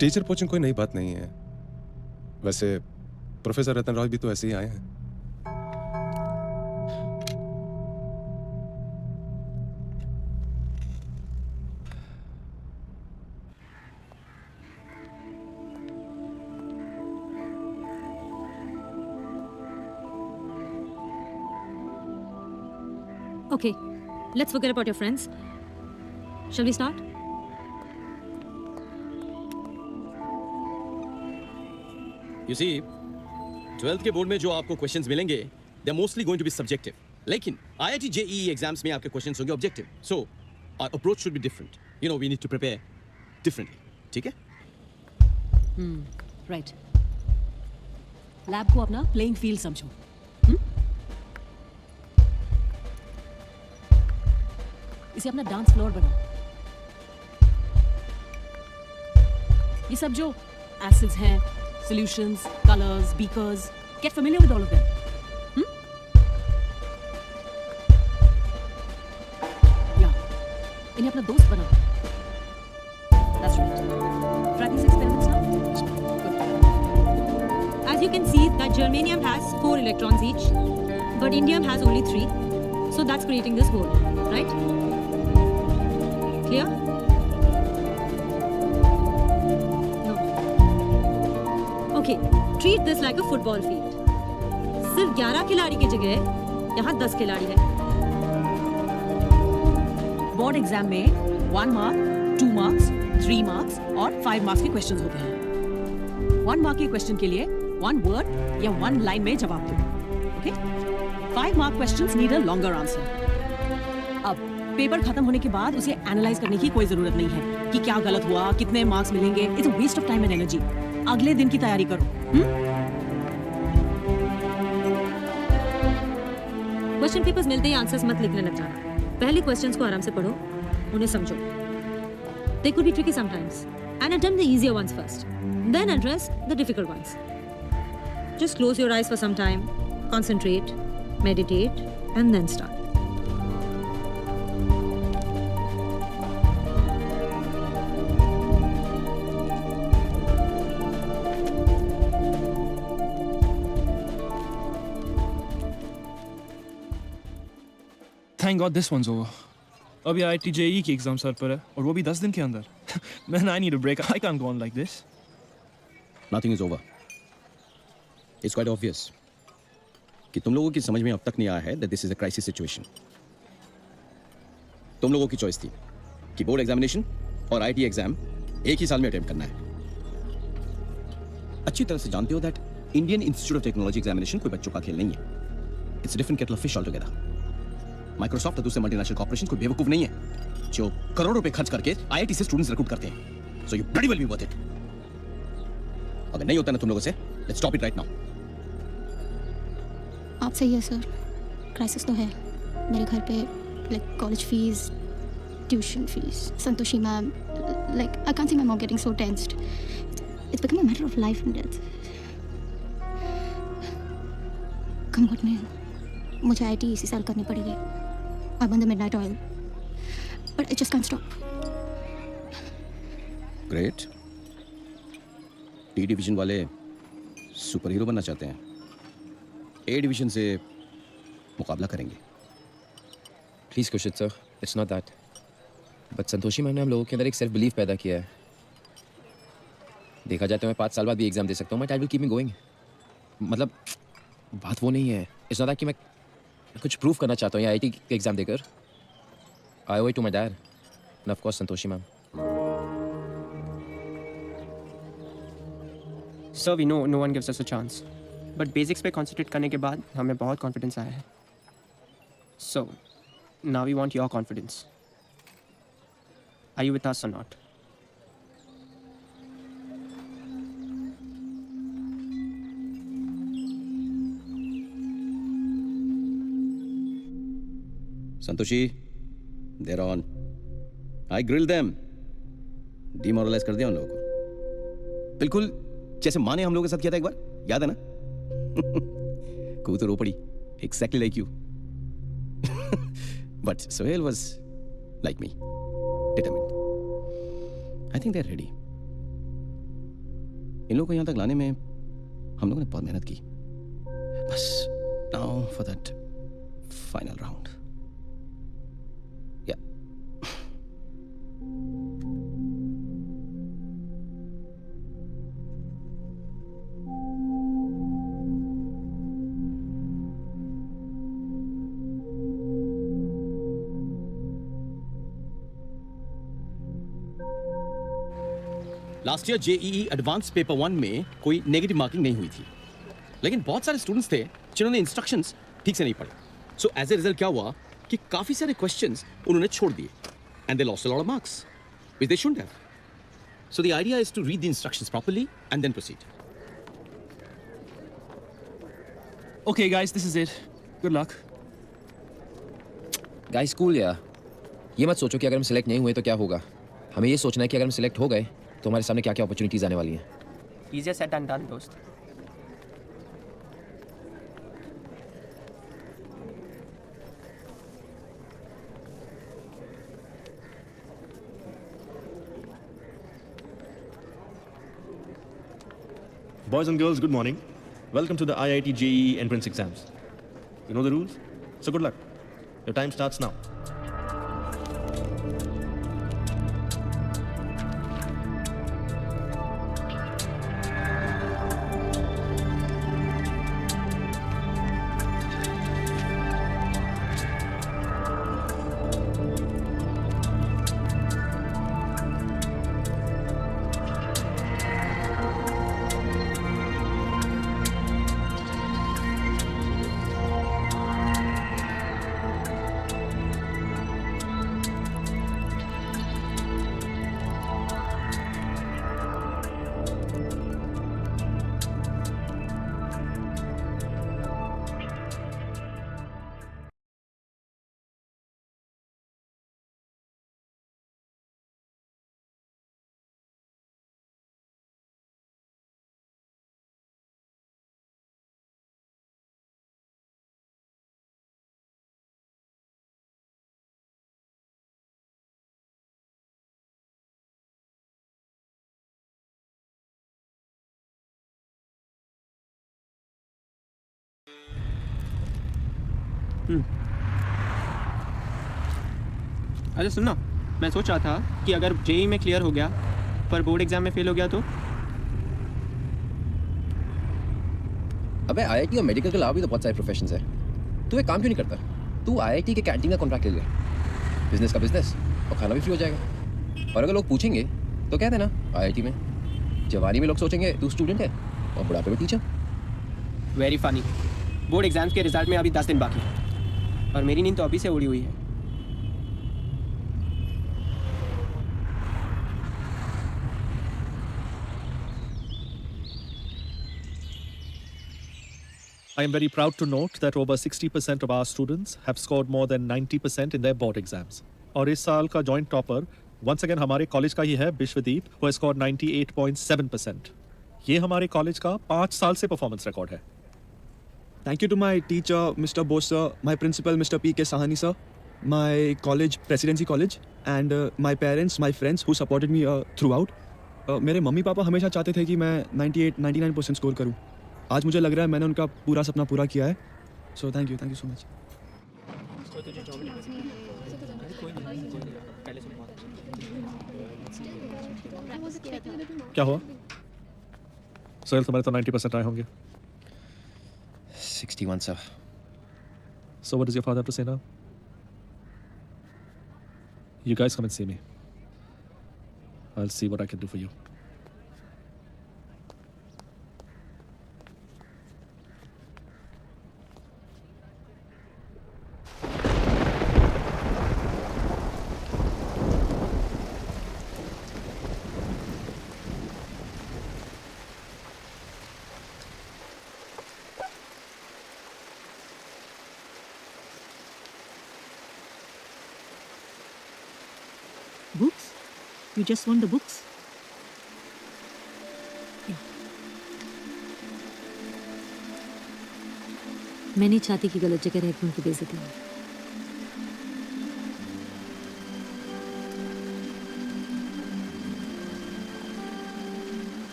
Teacher poaching कोई नई बात नहीं है। वैसे प्रोफेसर रतन रॉय भी तो ऐसे ही आए हैं। Okay, let's forget about your friends. Shall we start? You see, 12th के बोर्ड में जो आपको क्वेश्चंस मिलेंगे, they are mostly going to be subjective. लेकिन IIT JEE एग्जाम्स में आपके क्वेश्चंस होंगे objective. So, our approach should be different. You know, we need to prepare differently. ठीक है? राइट। लैब को अपना प्लेइंग फील्ड समझो। इसे अपना डांस फ्लोर बनाओ। ये सब जो एसिड्स हैं, solutions, colours, beakers, get familiar with all of them. या इन्हें अपना दोस्त बनाओ। That's right. Try this experiments now. As you can see, that germanium has 4 electrons each, but indium has only 3. So that's creating this hole, right? Clear? No. Okay, treat this like a football field. सिर्फ 11 खिलाड़ी की जगह यहाँ 10 खिलाड़ी है। Board exam में 1 mark, 2 marks, 3 marks और 5 marks के क्वेश्चंस होते हैं। 1 मार्क के क्वेश्चन के लिए 1 वर्ड या 1 लाइन में जवाब दो। Okay? 5 mark questions need a longer answer. अब पेपर खत्म होने के बाद उसे एनालाइज करने की कोई जरूरत नहीं है कि क्या गलत हुआ, कितने मार्क्स मिलेंगे। It's a waste of time and energy. अगले दिन की तैयारी करो। क्वेश्चन पेपर्स मिलते ही आंसर्स मत लिखने लग जाना। पहले क्वेश्चंस को आराम से पढ़ो, उन्हें समझो। They could be tricky sometimes, and attempt the easier ones first, then address the difficult ones. Just close your eyes for some time, concentrate, meditate, and then start. Thank God this one's over. अभी IIT JEE की exam sir पर है और वो भी 10 दिन के अंदर। Man, I need a break. I can't go on like this. Nothing is over. It's quite obvious कि तुम लोगों की समझ में अब तक नहीं आया है that this is a crisis situation. तुम लोगों की चॉइस थी कि बोर्ड एग्जामिनेशन और IIT एग्जाम एक ही साल में अटेम्प्ट करना है। अच्छी तरह से जानते हो that Indian Institute of Technology examination कोई बच्चों का खेल नहीं है। It's a different kettle of fish altogether. Microsoft और दूसरे मल्टीनेशनल कॉर्पोरेशन कोई बेवकूफ नहीं है जो करोड़ों रुपए खर्च करके IIT से स्टूडेंट्स रिक्रूट करते हैं। So you bloody well be worth it. अगर नहीं होता ना तुम लोगों से, let's stop it right now. आप सही है सर, क्राइसिस तो है मेरे घर पे, like college fees, tuition fees, Santoshi ma'am, like I can't see my mom getting so tensed, it's become a matter of life and death. Come what में मुझे आईटी इसी साल करनी पड़ेगी। I burn the midnight oil but I just can't stop. Great. D division वाले super hero बनना चाहते हैं, ए डिवीजन से मुकाबला करेंगे। Please Khurshid sir, it's not that. But Santoshi ma'am ने हम लोगों के अंदर एक सेल्फ बिलीफ पैदा किया है। देखा जाए तो मैं 5 साल बाद भी एग्जाम दे सकता हूँ, my dad will keep me going. मतलब बात वो नहीं है, इट्स नॉट दैट कि मैं कुछ प्रूव करना चाहता हूँ या आईटी के एग्जाम देकर। I owe it to my dad and of course Santoshi ma'am. Sir we know no one gives us a chance, but basics पे कॉन्सेंट्रेट करने के बाद हमें बहुत कॉन्फिडेंस आया है। So now we want your confidence. Are you with us और not? Santoshi, there on. I grill them. Demoralise कर दिया उन लोगों को, बिल्कुल जैसे माँ ने हम लोगों के साथ किया था एक बार, याद है ना? कू तो रो पड़ी, exactly like you. But Sohail was like me, determined. I think they're ready. इन लोगों को यहाँ तक लाने में हम लोगों ने बहुत मेहनत की। बस now for that final round. Yeah. Last year JEE advance paper 1 में कोई नेगेटिव मार्किंग नहीं हुई थी, लेकिन बहुत सारे स्टूडेंट्स थे जिन्होंने इंस्ट्रक्शंस ठीक से नहीं पढ़े। सो एज ए रिजल्ट क्या हुआ कि काफी सारे क्वेश्चंस उन्होंने छोड़ दिए and they lost a lot of marks which they shouldn't have. So the idea is to read the instructions properly and then proceed. Okay, guys, this is it. Good luck. Guys cool यार, ये मत सोचो कि अगर हम select नहीं हुए तो क्या होगा। हमें ये सोचना है कि अगर हम सिलेक्ट हो गए तो हमारे सामने क्या क्या अपॉर्चुनिटीज आने वाली हैं। Easier said than done, दोस्त। Boys and girls, good morning. Welcome to the IIT JEE entrance exams. You know the rules? So good luck. Your time starts now. अच्छा सुनना, मैं सोच रहा था कि अगर जेईई में क्लियर हो गया पर बोर्ड एग्जाम में फेल हो गया तो? अबे आईआईटी और मेडिकल के अलावा भी तो बहुत सारे प्रोफेशंस हैं। तू एक काम क्यों नहीं करता? तू आईआईटी के कैंटीन का कॉन्ट्रैक्ट ले ले, बिजनेस का बिजनेस और खाना भी फ्री हो जाएगा। और अगर लोग पूछेंगे तो कह देना आईआईटी में। जवानी में लोग सोचेंगे तू स्टूडेंट है और बुढ़ापे में teacher. Very funny. Board exams के रिजल्ट में अभी 10 दिन बाकी है और मेरी नींद तो अभी से उड़ी हुई है। I am very proud to note that over 60% of our students have scored more than 90% in their board exams. और इस साल का joint topper once again हमारे कॉलेज का ही है विश्वदीप, who has scored 98.7%. ये हमारे कॉलेज का 5 साल से परफॉर्मेंस रिकॉर्ड है. Thank you to my teacher, Mr. Bose sir, my principal, Mr. P.K. Sahani sir, my college, Presidency College, and my parents, my friends who supported me throughout. मेरे mummy papa हमेशा चाहते थे कि मैं 98-99% score करूं. आज मुझे लग रहा है मैंने उनका पूरा सपना पूरा किया है. So thank you so much. क्या हुआ? सोहेल तुम्हारे तो 90% आए होंगे. 61 sir. So what does your father have to say now? You guys come and see me. I'll see what I can do for you. Books? You just want the books? मैं नहीं चाहती कि गलत जगह रहकर उनकी बेइज्जती हो.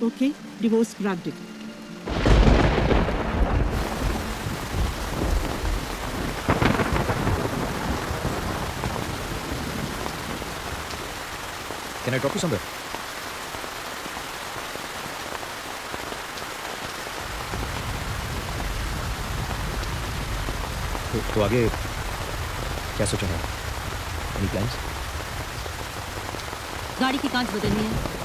Okay, divorce granted. Can I drop you somewhere? तो आगे क्या सोचा है? Any plans? गाड़ी की कांच बदलनी है.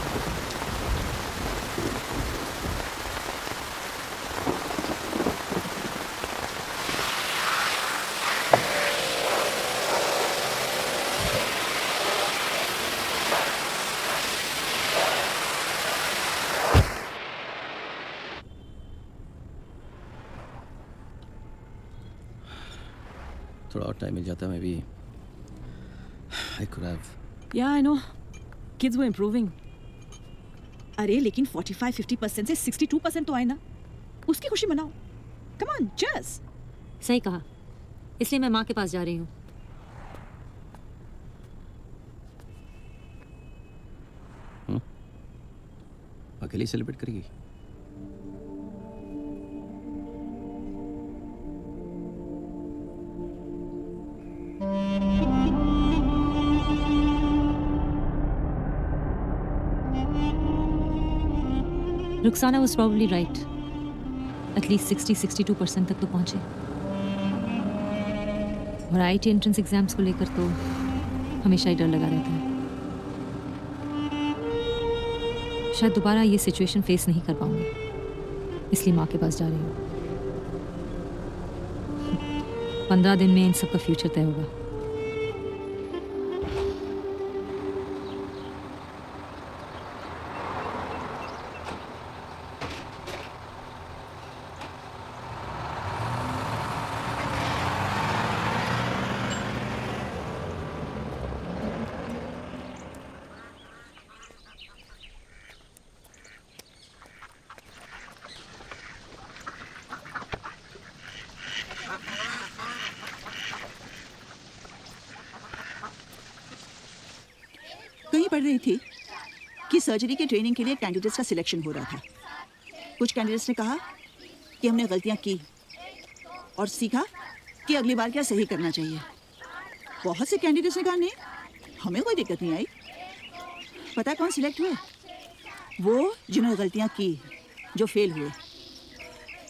थोड़ा और टाइम मिल जाता मैं भी. I could have. Yeah, I know. Kids were improving. अरे लेकिन 45-50% से 62% तो आए ना. उसकी खुशी मनाओ. Come on, cheers. सही कहा. इसलिए मैं माँ के पास जा रही हूँ. अकेली सेलिब्रेट करेगी? Rukhsana was probably right. At least 60-62% तक तो पहुंचे. और IIT एंट्रेंस एग्जाम्स को लेकर तो हमेशा ही डर लगा रहता है. शायद दोबारा ये सिचुएशन फेस नहीं कर पाऊंगी. इसलिए माँ के पास जा रही हूँ. 15 दिन में इन सब का फ्यूचर तय होगा. कहीं पढ़ रही थी कि सर्जरी की ट्रेनिंग के लिए कैंडिडेट्स का सिलेक्शन हो रहा था. कुछ कैंडिडेट्स ने कहा कि हमने गलतियां की और सीखा कि अगली बार क्या सही करना चाहिए. बहुत से कैंडिडेट्स ने कहा नहीं, हमें कोई दिक्कत नहीं आई. पता है कौन सिलेक्ट हुए? वो जिन्होंने गलतियां की, जो फेल हुए,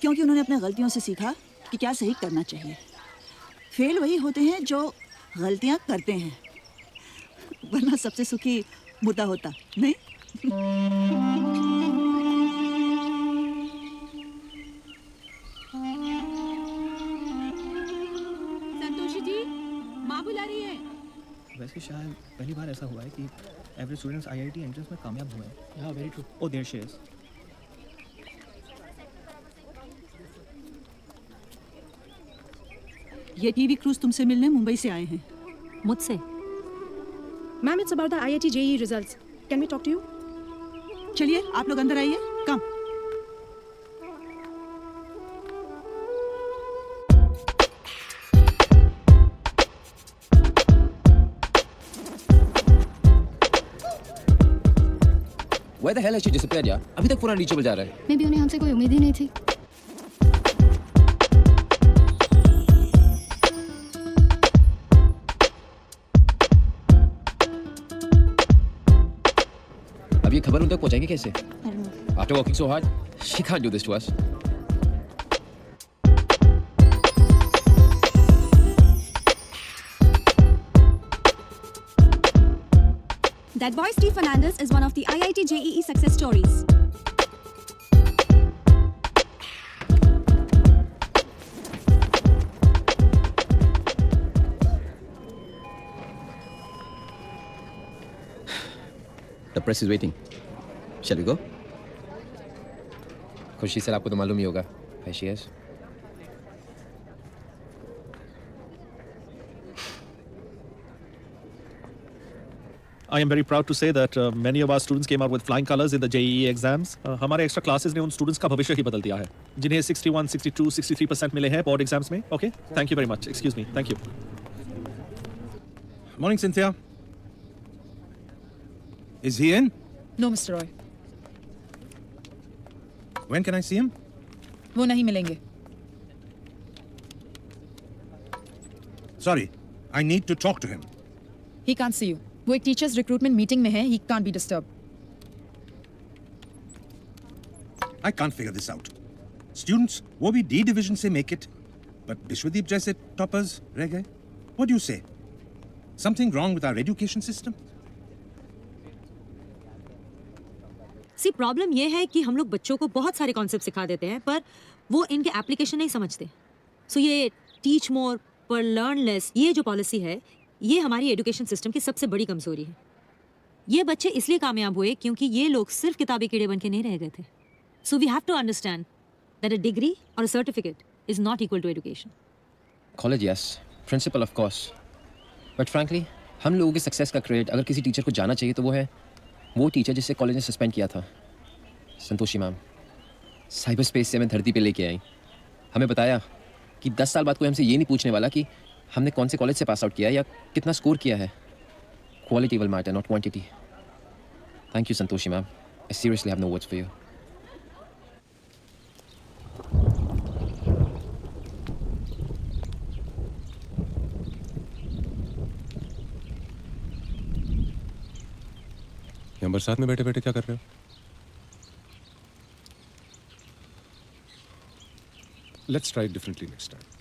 क्योंकि उन्होंने अपने गलतियों से सीखा कि क्या सही करना चाहिए. फेल वही होते हैं जो गलतियां करते हैं, वरना सबसे सुखी मुद्दा होता नहीं. संतोषी जी, माँ बुला रही है. वैसे शायद पहली बार ऐसा हुआ है कि एवरेज स्टूडेंट्स IIT एंट्रेंस में कामयाब हुए हैं. Yeah, very true. Oh, there she is. ये टीवी क्रूज तुमसे मिलने मुंबई से आए हैं। मुझसे? Ma'am, it's about the IIT JEE results. Can we talk to you? चलिए आप लोग अंदर आइए। कम। Where the hell has she disappeared यार? अभी तक फोन अनरीचेबल जा रहा है। मे बी उन्हें हमसे कोई उम्मीद ही नहीं थी। अब ये खबर उन तक पहुंचाएंगे कैसे? After working so hard, she can't do this to us. That boy Steve Fernandez is one of the IIT JEE success stories. The press is waiting. Shall we go? खुशी सर आपको तो मालूम ही होगा। Here she is. I am very proud to say that many of our students came out with flying colors in the JEE exams. हमारे extra classes ने उन students का भविष्य ही बदल दिया है जिन्हें 61, 62, 63% मिले हैं बोर्ड एग्जाम्स में। Okay, thank you very much. Excuse me, thank you. Morning, Cynthia. Is he in? No mister Roy, When can I see him? वो नहीं मिलेंगे। Sorry, I need to talk to him. He can't see you. वो एक teachers recruitment meeting में है। He can't be disturb. I can't figure this out. Students, वो भी D division से make it, but विश्वदीप जैसे toppers रह गए. What do you say? Something wrong with our education system? See problem ये है कि हम लोग बच्चों को बहुत सारे कॉन्सेप्ट सिखा देते हैं पर वो इनके एप्लीकेशन नहीं समझते। सो ये टीच मोर पर लर्न लेस, ये जो पॉलिसी है ये हमारी एजुकेशन सिस्टम की सबसे बड़ी कमजोरी है। ये बच्चे इसलिए कामयाब हुए क्योंकि ये लोग सिर्फ किताबी कीड़े बन के नहीं रह गए थे। So we have to understand that a degree और a certificate is not equal to education. College yes, principal of course, but frankly हम लोगों के सक्सेस का क्रेडिट अगर किसी टीचर को जाना चाहिए तो वो है वो टीचर जिसे कॉलेज ने सस्पेंड किया था, संतोषी मैम। साइबर स्पेस से हमें धरती पे लेके आई। हमें बताया कि 10 साल बाद कोई हमसे ये नहीं पूछने वाला कि हमने कौन से कॉलेज से पास आउट किया या कितना स्कोर किया है। Quality will matter, not quantity. Thank you Santoshi ma'am. I seriously have no words for you. यहाँ बरसात में बैठे बैठे क्या कर रहे हो? Let's try it differently next time.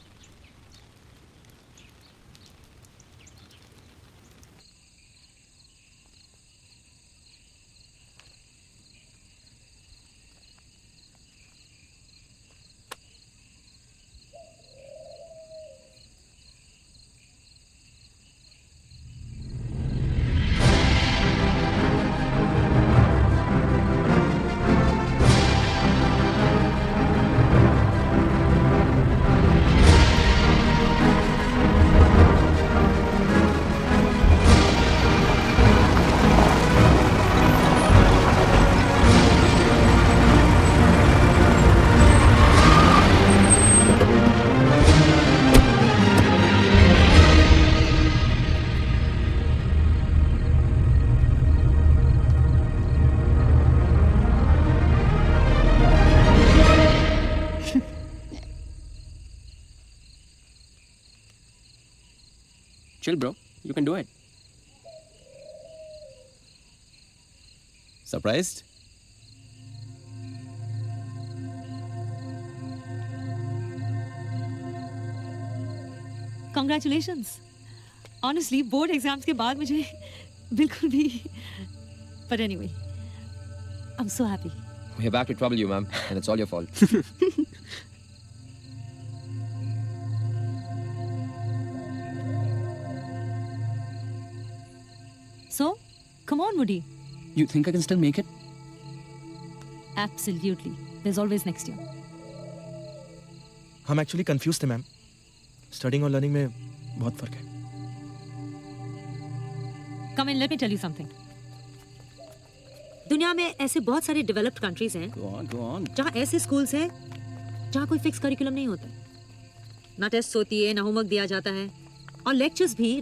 Chill, bro. You can do it. Surprised? Congratulations. Honestly, board exams के बाद मुझे बिल्कुल भी But anyway, I'm so happy. We're back to trouble you, ma'am, and it's all your fault. So, come on, Woody. You think I can still make it? Absolutely. There's always next year. हम actually confuse थे ma'am. Studying और learning में बहुत फर्क है। Come in, let me tell you something. दुनिया में ऐसे बहुत सारे डेवलप्ड कंट्रीज हैं जहाँ ऐसे स्कूल्स हैं जहाँ कोई फिक्स करिकुलम नहीं होता, ना टेस्ट होती है, ना होमवर्क दिया जाता है, और लेक्चर्स भी